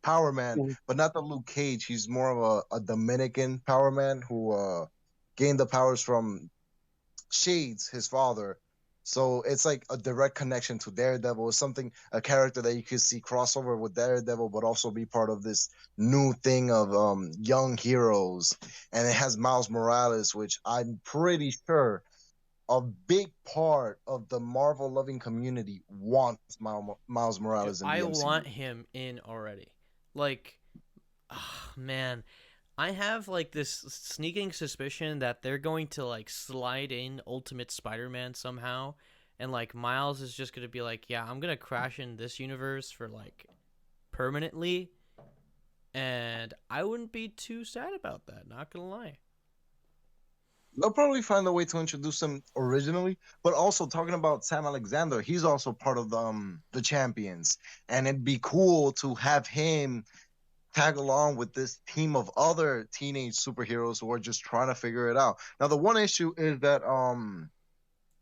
[SPEAKER 1] Power Man, but not the Luke Cage. He's more of a Dominican Power Man who gained the powers from Shades, his father. So it's like a direct connection to Daredevil. It's a character that you could see crossover with Daredevil, but also be part of this new thing of young heroes. And it has Miles Morales, which I'm pretty sure a big part of the Marvel loving community wants Miles
[SPEAKER 3] Dude,
[SPEAKER 1] Morales in the
[SPEAKER 3] I
[SPEAKER 1] MCU.
[SPEAKER 3] want him in already. Like, oh, man, I have like this sneaking suspicion that they're going to like slide in Ultimate Spider-Man somehow, and like Miles is just gonna be like, yeah, I'm gonna crash in this universe for like permanently, and I wouldn't be too sad about that. Not gonna lie.
[SPEAKER 1] They'll probably find a way to introduce him originally, but also talking about Sam Alexander, he's also part of the champions, and it'd be cool to have him tag along with this team of other teenage superheroes who are just trying to figure it out. Now, the one issue is that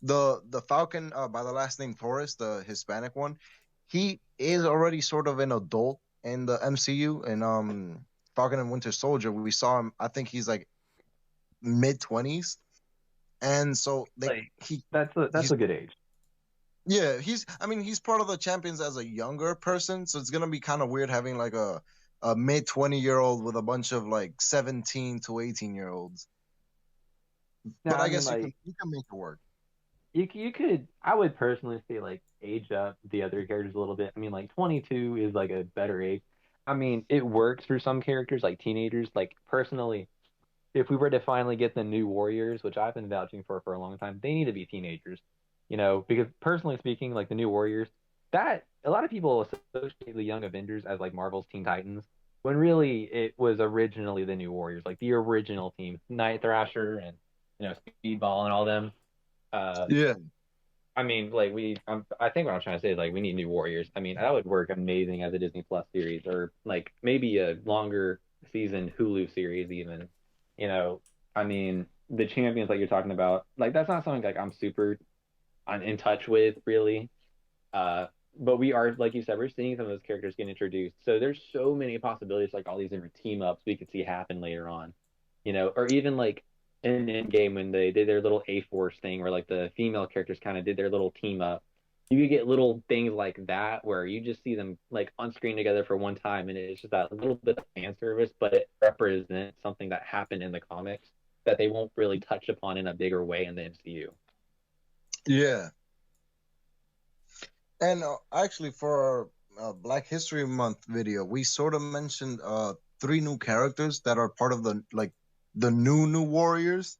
[SPEAKER 1] the Falcon by the last name Torres, the Hispanic one, he is already sort of an adult in the MCU. And Falcon and Winter Soldier, we saw him. I think he's like mid-20s, and so
[SPEAKER 2] Like
[SPEAKER 1] he
[SPEAKER 2] that's
[SPEAKER 1] he's
[SPEAKER 2] a good age.
[SPEAKER 1] yeah, he's part of the champions as a younger person, so it's gonna be kind of weird having like a mid-20-year-old with a bunch of like 17 to 18-year-olds.
[SPEAKER 2] No,
[SPEAKER 1] But
[SPEAKER 2] I
[SPEAKER 1] I
[SPEAKER 2] mean
[SPEAKER 1] guess
[SPEAKER 2] like
[SPEAKER 1] you can make it work.
[SPEAKER 2] you could. I would personally say like age up the other characters a little bit. I mean like 22 is like a better age. I mean it works for some characters like teenagers. Like personally, if we were to finally get the new Warriors, which I've been vouching for a long time, they need to be teenagers. Because personally speaking, like the new Warriors, that a lot of people associate the Young Avengers as like Marvel's Teen Titans, when really it was originally the new Warriors, like the original team, Night Thrasher and Speedball and all them. Uh,
[SPEAKER 1] Yeah.
[SPEAKER 2] I mean, like I think what I'm trying to say is like we need new Warriors. I mean, that would work amazing as a Disney Plus series, or like maybe a longer season Hulu series even. You know, I mean, the champions like you're talking about, like that's not something like I'm super in touch with really. Uh, but we are, like you said, we're seeing some of those characters get introduced. So there's so many possibilities, like all these different team ups we could see happen later on, or even like in Endgame when they did their little A Force thing, where like the female characters kind of did their little team up. You could get little things like that where you just see them like on screen together for one time, and it's just that little bit of fan service, but it represents something that happened in the comics that they won't really touch upon in a bigger way in the MCU.
[SPEAKER 1] Yeah. And actually, for our Black History Month video, we sort of mentioned 3 new characters that are part of the new Warriors.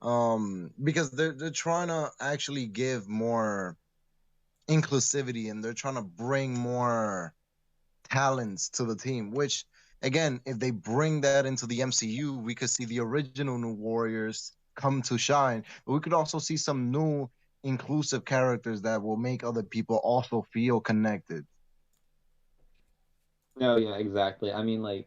[SPEAKER 1] Because they're trying to actually give more inclusivity, and they're trying to bring more talents to the team. Which, again, if they bring that into the MCU, we could see the original New Warriors come to shine. But we could also see some new inclusive characters that will make other people also feel connected.
[SPEAKER 2] No, yeah, exactly. The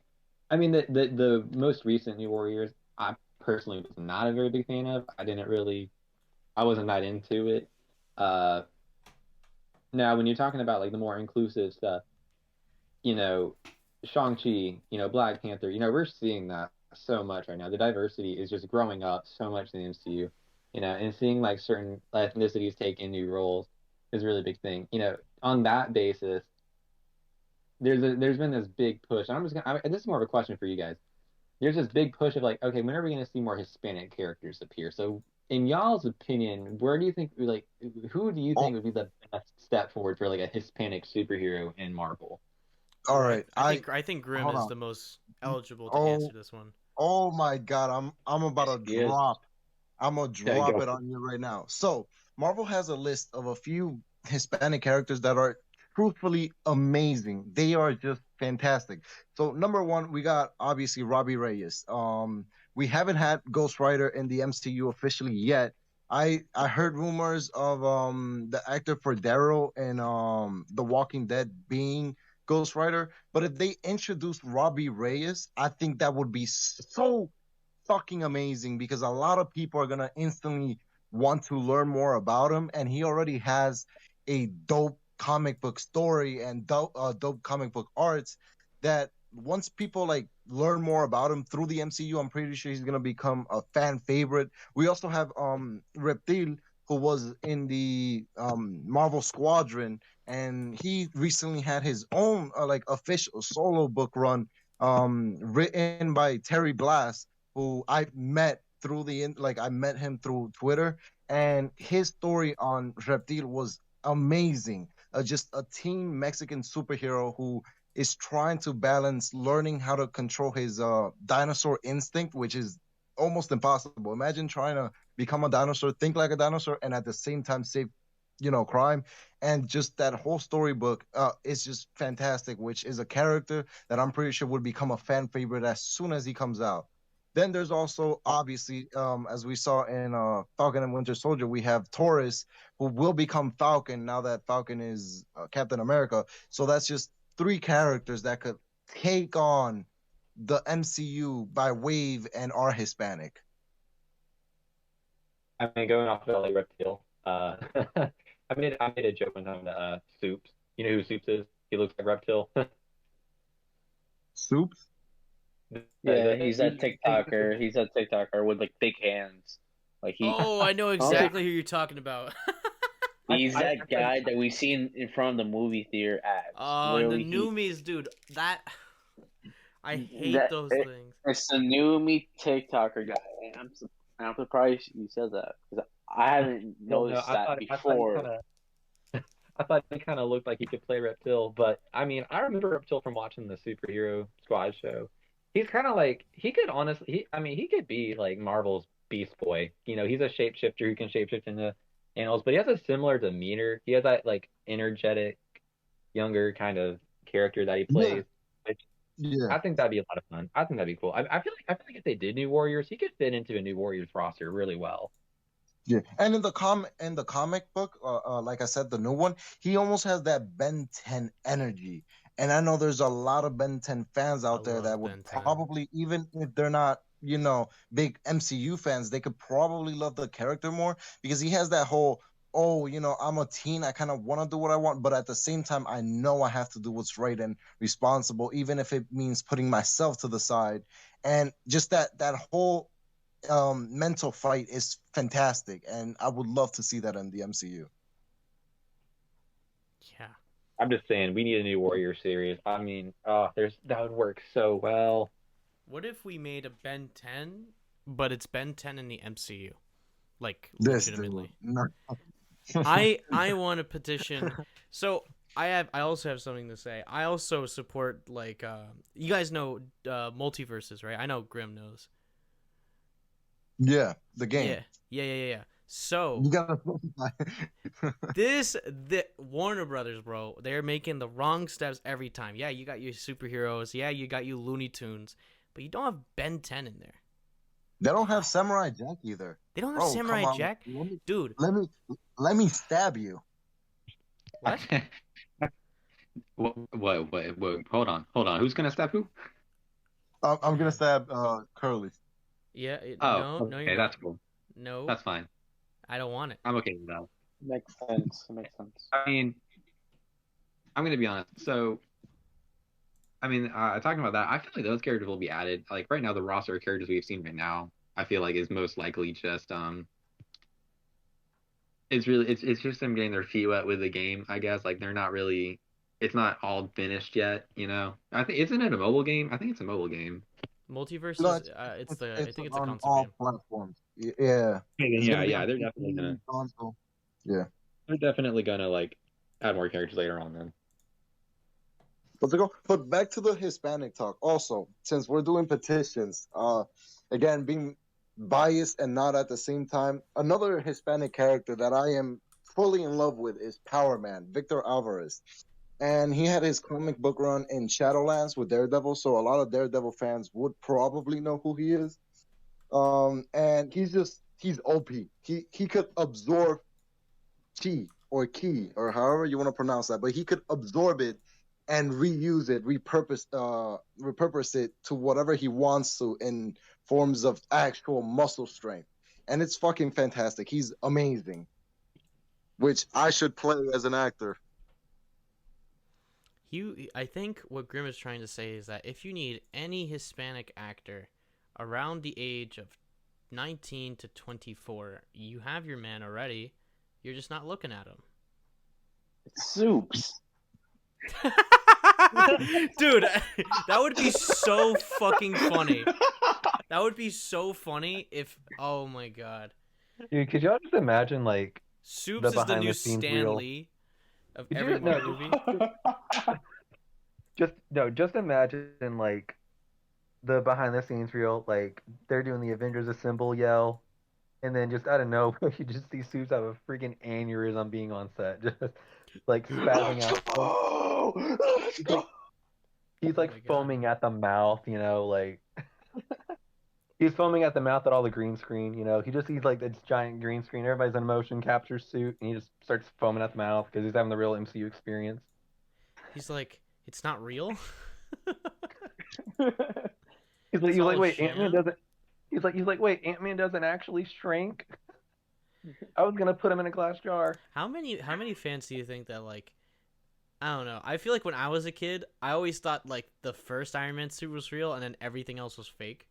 [SPEAKER 2] most recent New Warriors, I personally was not a very big fan of. I wasn't that into it. Now when you're talking about like the more inclusive stuff, Shang-Chi, Black Panther, we're seeing that so much right now. The diversity is just growing up so much in the MCU, and seeing like certain ethnicities take in new roles is a really big thing. On that basis, there's been this big push. This is more of a question for you guys. There's this big push of like, okay, when are we going to see more Hispanic characters appear? So, in y'all's opinion, who do you think would be the best step forward for like a Hispanic superhero in Marvel?
[SPEAKER 1] All right,
[SPEAKER 3] I think Grimm is the most eligible to answer this one.
[SPEAKER 1] Oh my God, I'm about to drop. I'm gonna drop it on you right now. So Marvel has a list of a few Hispanic characters that are truthfully amazing. They are just fantastic. So number 1, we got obviously Robbie Reyes. We haven't had Ghost Rider in the MCU officially yet. I heard rumors of the actor for Daryl in The Walking Dead being Ghost Rider, but if they introduce Robbie Reyes, I think that would be so fucking amazing, because a lot of people are gonna instantly want to learn more about him, and he already has a dope comic book story and dope comic book arts that once people like learn more about him through the MCU, I'm pretty sure he's gonna become a fan favorite. We also have Reptil, who was in the Marvel Squadron, and he recently had his own like official solo book run written by Terry Blass, who I met through I met him through Twitter, and his story on Reptil was amazing. Just a teen Mexican superhero who is trying to balance learning how to control his dinosaur instinct, which is almost impossible. Imagine trying to become a dinosaur, think like a dinosaur, and at the same time save, crime. And just that whole storybook is just fantastic, which is a character that I'm pretty sure would become a fan favorite as soon as he comes out. Then there's also, obviously, as we saw in Falcon and Winter Soldier, we have Taurus, who will become Falcon now that Falcon is Captain America. So that's just 3 characters that could take on the MCU by wave and are Hispanic.
[SPEAKER 2] I mean, going off of like Reptil, I made a joke one time to Soups. You know who Soups is? He looks like Reptil.
[SPEAKER 1] Soups?
[SPEAKER 5] Yeah, he's a TikToker. He's a TikToker with like big hands.
[SPEAKER 3] Oh, I know exactly who you're talking about.
[SPEAKER 5] He's that guy that we seen in front of the movie theater at.
[SPEAKER 3] Oh, the Noomies, dude. I hate those things.
[SPEAKER 5] It's the Noomie TikToker guy. And I'm surprised you said that, because I haven't noticed that before.
[SPEAKER 2] I thought he kind of looked like he could play Reptil, but I mean, I remember Reptil from watching the Superhero Squad show. He's kind of like, he could be like Marvel's Beast Boy. He's a shapeshifter who can shapeshift into animals, but he has a similar demeanor. He has that like energetic, younger kind of character that he plays. Yeah. I think that'd be a lot of fun. I think that'd be cool. I feel like if they did New Warriors, he could fit into a New Warriors roster really well.
[SPEAKER 1] Yeah, and in the comic book, like I said, the new one, he almost has that Ben 10 energy. And I know there's a lot of Ben 10 fans out there that would probably, even if they're not, big MCU fans, they could probably love the character more, because he has that whole oh, I'm a teen. I kind of want to do what I want, but at the same time, I know I have to do what's right and responsible, even if it means putting myself to the side. And just that whole mental fight is fantastic, and I would love to see that in the MCU.
[SPEAKER 3] Yeah.
[SPEAKER 2] I'm just saying, we need a new Warrior series. I mean, that would work so well.
[SPEAKER 3] What if we made a Ben 10, but it's Ben 10 in the MCU? Like,
[SPEAKER 1] This
[SPEAKER 3] legitimately.
[SPEAKER 1] dude. No.
[SPEAKER 3] I want to petition. So I also have something to say. I also support, like, you guys know multiverses, right? I know Grimm knows.
[SPEAKER 1] Yeah, the game.
[SPEAKER 3] Yeah. So
[SPEAKER 1] You gotta
[SPEAKER 3] the Warner Brothers, bro, they're making the wrong steps every time. Yeah, you got your superheroes. Yeah, you got your Looney Tunes, but you don't have Ben 10 in there.
[SPEAKER 1] They don't have Samurai Jack either.
[SPEAKER 3] They don't have
[SPEAKER 1] Bro,
[SPEAKER 3] Samurai
[SPEAKER 1] come on.
[SPEAKER 3] Jack, dude.
[SPEAKER 1] Let me stab you.
[SPEAKER 3] What?
[SPEAKER 2] What? Hold on. Who's gonna stab who?
[SPEAKER 1] I'm gonna stab Curly.
[SPEAKER 3] Yeah.
[SPEAKER 2] Oh,
[SPEAKER 3] No,
[SPEAKER 2] okay,
[SPEAKER 3] you're
[SPEAKER 2] that's
[SPEAKER 3] not.
[SPEAKER 2] cool.
[SPEAKER 3] No,
[SPEAKER 2] That's fine.
[SPEAKER 3] I don't want it.
[SPEAKER 2] I'm okay with that.
[SPEAKER 5] Makes sense. Makes sense.
[SPEAKER 2] I mean, I'm gonna be honest. So, I mean, talking about that, I feel like those characters will be added. Like right now, the roster of characters we've seen right now, I feel like is most likely just it's just them getting their feet wet with the game. I guess like they're not really. It's not all finished yet. I think isn't it a mobile game? I think it's a mobile game.
[SPEAKER 3] Multiverse
[SPEAKER 1] No,
[SPEAKER 3] is I think it's a
[SPEAKER 1] on
[SPEAKER 3] console
[SPEAKER 1] all
[SPEAKER 3] game.
[SPEAKER 1] platforms. Yeah. It's gonna be
[SPEAKER 2] Yeah.
[SPEAKER 1] on
[SPEAKER 2] They're definitely
[SPEAKER 1] PC,
[SPEAKER 2] gonna.
[SPEAKER 1] console. Yeah.
[SPEAKER 2] They're definitely gonna like add more characters later on. Then.
[SPEAKER 1] But back to the Hispanic talk. Also, since we're doing petitions, again being biased and not at the same time, another Hispanic character that I am fully in love with is Power Man, Victor Alvarez. And he had his comic book run in Shadowlands with Daredevil, so a lot of Daredevil fans would probably know who he is. And he's OP. He could absorb ki or however you want to pronounce that, but he could absorb it and reuse it, repurpose it to whatever he wants to in forms of actual muscle strength. And it's fucking fantastic. He's amazing. Which I should play as an actor.
[SPEAKER 3] I think what Grimm is trying to say is that if you need any Hispanic actor around the age of 19 to 24, you have your man already. You're just not looking at him.
[SPEAKER 5] Soups.
[SPEAKER 3] Dude, that would be so fucking funny. That would be so funny if, oh my god.
[SPEAKER 6] Dude, could y'all just imagine like
[SPEAKER 3] Soups is the new
[SPEAKER 6] behind-the-scenes
[SPEAKER 3] Stan
[SPEAKER 6] reel?
[SPEAKER 3] Lee of
[SPEAKER 6] Could
[SPEAKER 3] every
[SPEAKER 6] you-
[SPEAKER 3] Marvel
[SPEAKER 6] no.
[SPEAKER 3] movie.
[SPEAKER 6] Just imagine like the behind the scenes reel, like they're doing the Avengers Assemble yell, and then just out of nowhere you just see Soups have a freaking aneurysm being on set, just like spazzing out.
[SPEAKER 1] Let's go.
[SPEAKER 6] He's
[SPEAKER 3] Oh
[SPEAKER 6] like
[SPEAKER 3] my God.
[SPEAKER 6] foaming at the mouth, like he's foaming at the mouth at all the green screen, He just sees like this giant green screen. Everybody's in a motion capture suit, and he just starts foaming at the mouth because he's having the real MCU experience.
[SPEAKER 3] He's like, it's not real?
[SPEAKER 6] He's
[SPEAKER 3] It's
[SPEAKER 6] like,
[SPEAKER 3] all a
[SPEAKER 6] wait,
[SPEAKER 3] sham?
[SPEAKER 6] Ant-Man doesn't. He's like, wait, Ant-Man doesn't actually shrink. I was gonna put him in a glass jar.
[SPEAKER 3] How many fans do you think that, like, I don't know. I feel like when I was a kid, I always thought like the first Iron Man suit was real and then everything else was fake.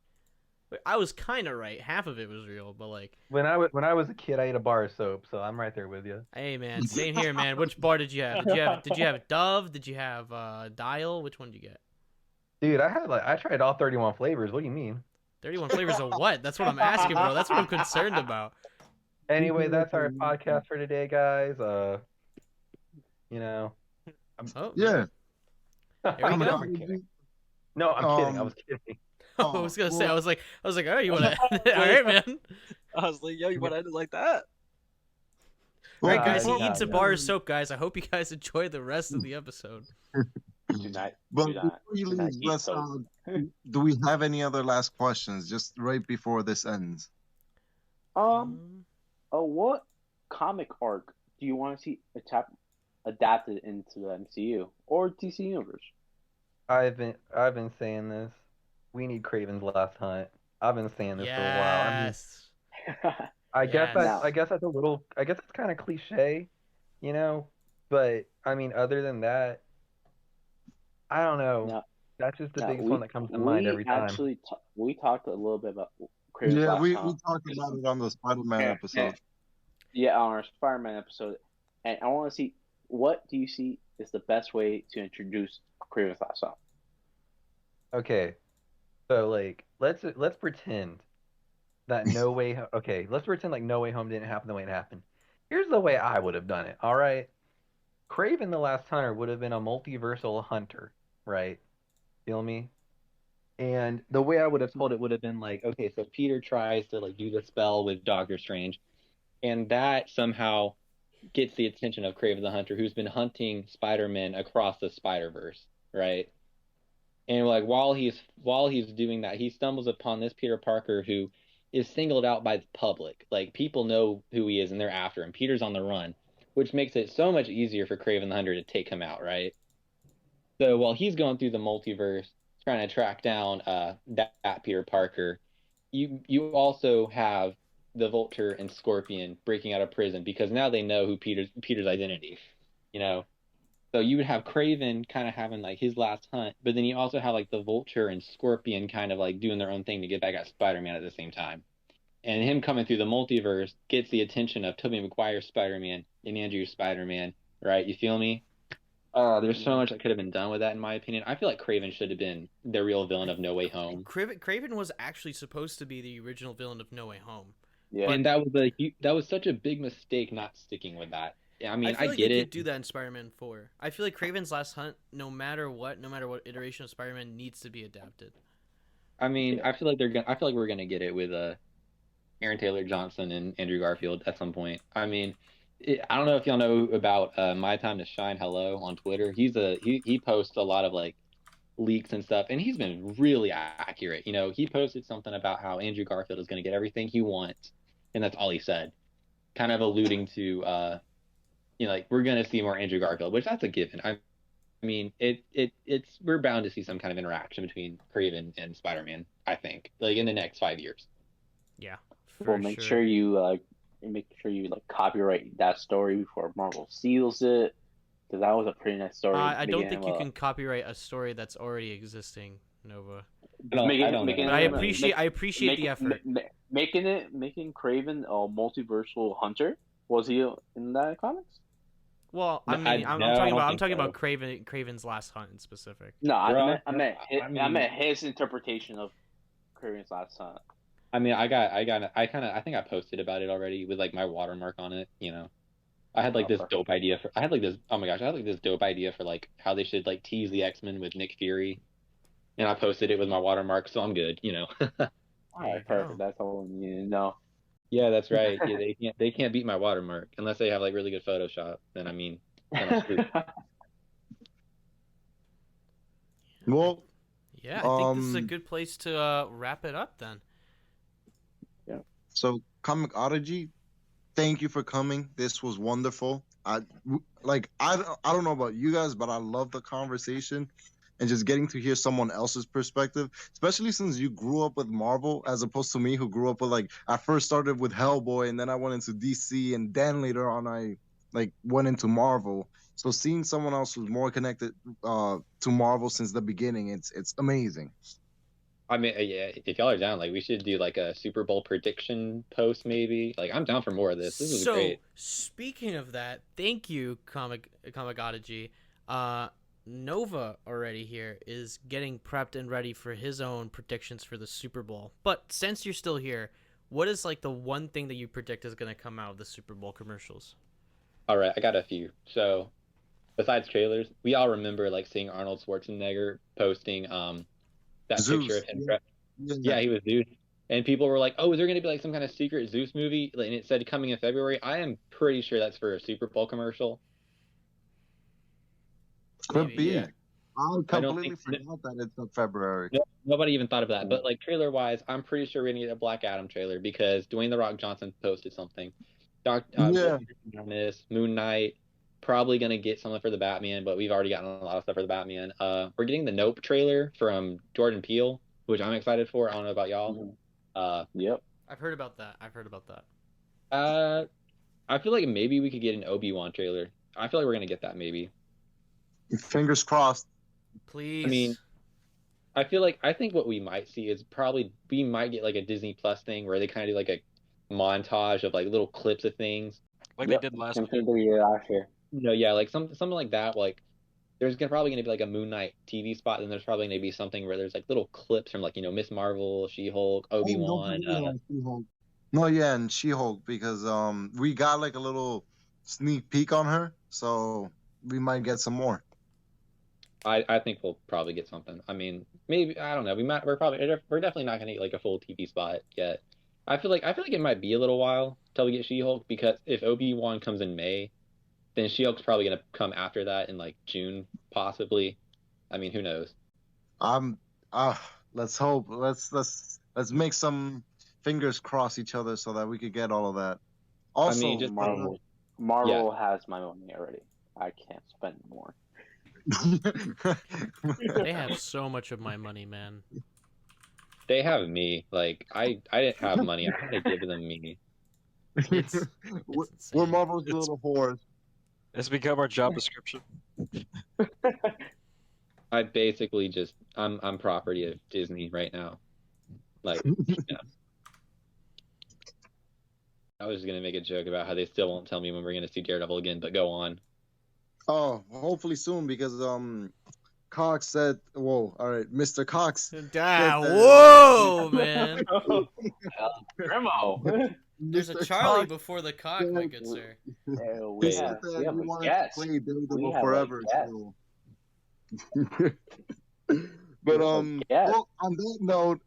[SPEAKER 3] But I was kind of right. Half of it was real, but like,
[SPEAKER 6] When I was a kid, I ate a bar of soap, so I'm right there with you.
[SPEAKER 3] hey man, same here, man. Which bar did you have? Did you have Dove? Did you have Dial? Which one did you get?
[SPEAKER 6] Dude, I tried all 31 flavors. What do you mean?
[SPEAKER 3] 31 flavors of what? That's what I'm asking, bro. That's what I'm concerned about.
[SPEAKER 6] Anyway, that's our podcast for today, guys.
[SPEAKER 3] Oh,
[SPEAKER 1] Yeah.
[SPEAKER 3] There we
[SPEAKER 6] I'm
[SPEAKER 3] go.
[SPEAKER 6] kidding. No, I'm kidding. I was kidding.
[SPEAKER 3] I was gonna say, I was like, all right, you wanna? All right, man.
[SPEAKER 4] I was like, yo, you want to end it like that?
[SPEAKER 3] All right, guys. He
[SPEAKER 6] Yeah,
[SPEAKER 3] eats a
[SPEAKER 6] yeah.
[SPEAKER 3] bar of soap, guys. I hope you guys enjoy the rest of the episode.
[SPEAKER 5] Do not.
[SPEAKER 1] But
[SPEAKER 5] do
[SPEAKER 1] before
[SPEAKER 5] not.
[SPEAKER 1] you
[SPEAKER 5] do not
[SPEAKER 1] leave,
[SPEAKER 5] eat
[SPEAKER 1] let's,
[SPEAKER 5] soap.
[SPEAKER 1] do we have any other last questions just right before this ends?
[SPEAKER 5] What comic arc do you want to see adapted into the MCU or DC universe?
[SPEAKER 6] I've been saying this. We need Craven's Last Hunt. I've been saying this for a while.
[SPEAKER 3] Yes.
[SPEAKER 6] I guess
[SPEAKER 3] Yes.
[SPEAKER 6] that's
[SPEAKER 5] Now-
[SPEAKER 6] I guess that's a little I guess it's kind of cliche, you know. But I mean, other than that, I don't know.
[SPEAKER 5] Now,
[SPEAKER 6] That's just the
[SPEAKER 5] now
[SPEAKER 6] biggest one that comes to mind every time.
[SPEAKER 5] we talked a little bit about Craven's
[SPEAKER 1] Yeah,
[SPEAKER 5] last
[SPEAKER 1] we
[SPEAKER 5] hunt.
[SPEAKER 1] talked about it on the Spider-Man episode.
[SPEAKER 5] Yeah, on our Spider-Man episode, and I want to see what do you see is the best way to introduce Craven's last hunt.
[SPEAKER 6] Okay, so like let's pretend that No Way okay, let's pretend like No Way Home didn't happen the way it happened. Here's the way I would have done it. All right, Craven the Last Hunter would have been a multiversal hunter, right? Feel me? And the way I would have told it would have been like, okay, so Peter tries to like do the spell with Doctor Strange, and that somehow gets the attention of Craven the Hunter, who's been hunting Spider-Man across the Spider-Verse, right? And like while he's doing that, he stumbles upon this Peter Parker who is singled out by the public. Like people know who he is and they're after him. Peter's on the run, which makes it so much easier for Craven the Hunter to take him out, right? So while he's going through the multiverse trying to track down that Peter Parker, you also have the Vulture and Scorpion breaking out of prison because now they know who Peter's identity, you know. So you would have Craven kind of having like his last hunt, but then you also have like the Vulture and Scorpion kind of like doing their own thing to get back at Spider-Man at the same time. And him coming through the multiverse gets the attention of Tobey Maguire's Spider-Man and Andrew's Spider-Man, right? You feel me? There's so much that could have been done with that, in my opinion. I feel like Craven should have been the real villain of No Way Home.
[SPEAKER 3] Craven was actually supposed to be the original villain of No Way Home.
[SPEAKER 5] Yeah,
[SPEAKER 6] And that was such a big mistake not sticking with that. I mean,
[SPEAKER 3] I feel
[SPEAKER 6] I
[SPEAKER 3] like
[SPEAKER 6] get
[SPEAKER 3] they
[SPEAKER 6] it.
[SPEAKER 3] could do that in Spider-Man 4. I feel like Craven's Last Hunt, no matter what iteration of Spider-Man, needs to be adapted.
[SPEAKER 6] I mean, I feel like we're gonna get it with Aaron Taylor Johnson and Andrew Garfield at some point. I mean, I don't know if y'all know about My Time to Shine Hello on Twitter. He posts a lot of like leaks and stuff, and he's been really accurate. You know, he posted something about how Andrew Garfield is gonna get everything he wants, and that's all he said, kind of alluding to you know, like we're gonna see more Andrew Garfield, which that's a given. I mean, it's we're bound to see some kind of interaction between Craven and Spider-Man. I think, like in the next 5 years.
[SPEAKER 3] Yeah.
[SPEAKER 5] well, make sure you copyright that story before Marvel steals it, because that was a pretty nice story.
[SPEAKER 3] I don't think you can copyright a story that's already existing, Nova.
[SPEAKER 5] Making
[SPEAKER 3] But I appreciate the effort.
[SPEAKER 5] Making Craven a multiversal hunter. Was he in that comics?
[SPEAKER 3] Well, I mean, I'm talking about Craven's Last Hunt in specific.
[SPEAKER 5] No, I meant his interpretation of Craven's Last Hunt.
[SPEAKER 6] I mean, I think I posted about it already with like my watermark on it. You know, I had like this dope idea for. I had like this dope idea for like how they should like tease the X-Men with Nick Fury, and I posted it with my watermark, so I'm good. You know.
[SPEAKER 5] All right, perfect. That's all we need to know.
[SPEAKER 6] Yeah, that's right. Yeah, they can't beat my watermark unless they have like really good Photoshop. Then I mean, then I'm screwed.
[SPEAKER 1] Well,
[SPEAKER 3] yeah, I think this is a good place to wrap it up then.
[SPEAKER 5] Yeah.
[SPEAKER 1] So Comicodigy, thank you for coming. This was wonderful. I don't know about you guys, but I love the conversation and just getting to hear someone else's perspective, especially since you grew up with Marvel as opposed to me, who grew up with I first started with Hellboy and then I went into DC and then later on I went into Marvel. So seeing someone else who's more connected to Marvel since the beginning, it's amazing.
[SPEAKER 6] I mean, yeah, if y'all are down, like we should do like a Super Bowl prediction post maybe. Like I'm down for more of this. This is great.
[SPEAKER 3] So speaking of that, thank you, Comicodigy. Nova already here is getting prepped and ready for his own predictions for the Super Bowl. But since you're still here, what is like the one thing that you predict is going to come out of the Super Bowl commercials?
[SPEAKER 6] All right, I got a few. So besides trailers, we all remember like seeing Arnold Schwarzenegger posting that
[SPEAKER 1] Zeus.
[SPEAKER 6] picture of him.
[SPEAKER 1] Yeah,
[SPEAKER 6] he was Zeus. And people were like, oh, is there going to be like some kind of secret Zeus movie? And it said coming in February. I am pretty sure that's for a Super Bowl commercial.
[SPEAKER 1] Could be.
[SPEAKER 5] Yeah.
[SPEAKER 1] I completely forgot that it's in February.
[SPEAKER 6] Nobody even thought of that. But like trailer wise, I'm pretty sure we're gonna get a Black Adam trailer because Dwayne The Rock Johnson posted something. Moon Knight, probably gonna get something for the Batman, but we've already gotten a lot of stuff for the Batman. We're getting the Nope trailer from Jordan Peele, which I'm excited for. I don't know about y'all.
[SPEAKER 5] Yep.
[SPEAKER 3] I've heard about that.
[SPEAKER 2] I feel like maybe we could get an Obi-Wan trailer. I feel like we're gonna get that maybe.
[SPEAKER 1] Fingers crossed.
[SPEAKER 3] Please.
[SPEAKER 2] I mean, I think what we might see is probably we might get like a Disney Plus thing where they kind of do like a montage of like little clips of things.
[SPEAKER 4] Like
[SPEAKER 5] Yep,
[SPEAKER 4] they did last
[SPEAKER 5] same
[SPEAKER 4] year.
[SPEAKER 5] thing the year after.
[SPEAKER 2] Yeah, like something like that. Like there's probably gonna be like a Moon Knight TV spot, and there's probably gonna be something where there's like little clips from like Miss Marvel, She-Hulk,
[SPEAKER 1] Oh,
[SPEAKER 2] Obi-Wan.
[SPEAKER 1] She-Hulk. No, yeah, and She-Hulk because we got like a little sneak peek on her, so we might get some more.
[SPEAKER 2] I think we'll probably get something. I mean, maybe I don't know. We're definitely not gonna get like a full TV spot yet. I feel like it might be a little while till we get She-Hulk because if Obi-Wan comes in May, then She-Hulk's probably gonna come after that in like June possibly. I mean, who knows?
[SPEAKER 1] Let's hope. Let's make some fingers cross each other so that we could get all of that. Also,
[SPEAKER 2] I mean, just
[SPEAKER 5] Marvel has my money already. I can't spend more.
[SPEAKER 3] They have so much of my money, man.
[SPEAKER 2] they have me. Like I didn't have money. I had to give them me.
[SPEAKER 3] It's
[SPEAKER 1] we're
[SPEAKER 3] insane.
[SPEAKER 1] Marvel's little whores.
[SPEAKER 4] It's become our job description.
[SPEAKER 2] I basically just I'm property of Disney right now. Like, yeah. I was just gonna make a joke about how they still won't tell me when we're gonna see Daredevil again, but go on.
[SPEAKER 1] Oh, hopefully soon because Cox said, "Whoa, all right, Mr. Cox."
[SPEAKER 3] Whoa, man!
[SPEAKER 5] Grimo.
[SPEAKER 3] There's a
[SPEAKER 1] Mr.
[SPEAKER 3] Charlie
[SPEAKER 1] Cox
[SPEAKER 3] before the cock, my good sir.
[SPEAKER 5] We
[SPEAKER 1] said
[SPEAKER 5] have,
[SPEAKER 1] that
[SPEAKER 5] we
[SPEAKER 1] you
[SPEAKER 5] have a
[SPEAKER 1] wanted
[SPEAKER 5] guest.
[SPEAKER 1] to play Daredevil
[SPEAKER 5] We have a
[SPEAKER 1] forever.
[SPEAKER 5] guest.
[SPEAKER 1] But
[SPEAKER 5] Yeah.
[SPEAKER 1] well, on that note,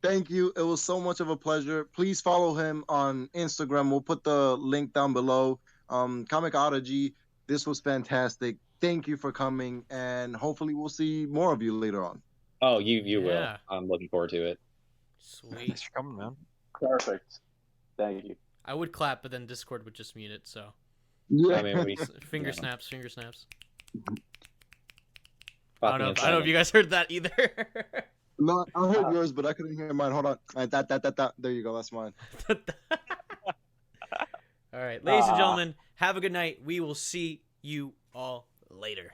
[SPEAKER 1] thank you. It was so much of a pleasure. Please follow him on Instagram. We'll put the link down below. Comicodigy. This was fantastic. Thank you for coming, and hopefully we'll see more of you later on.
[SPEAKER 2] Oh, you will.
[SPEAKER 3] Yeah.
[SPEAKER 2] I'm looking forward to it.
[SPEAKER 3] Sweet.
[SPEAKER 4] Thanks for coming, man.
[SPEAKER 5] Perfect. Thank you.
[SPEAKER 3] I would clap, but then Discord would just mute it. So
[SPEAKER 1] Yeah.
[SPEAKER 2] I mean, we
[SPEAKER 3] finger
[SPEAKER 2] yeah.
[SPEAKER 3] snaps, finger snaps.
[SPEAKER 2] Fucking
[SPEAKER 3] I don't know if you guys heard that either.
[SPEAKER 1] No, I heard yours, but I couldn't hear mine. Hold on. That. There you go. That's mine.
[SPEAKER 3] All right, ladies and gentlemen, have a good night. We will see you all later.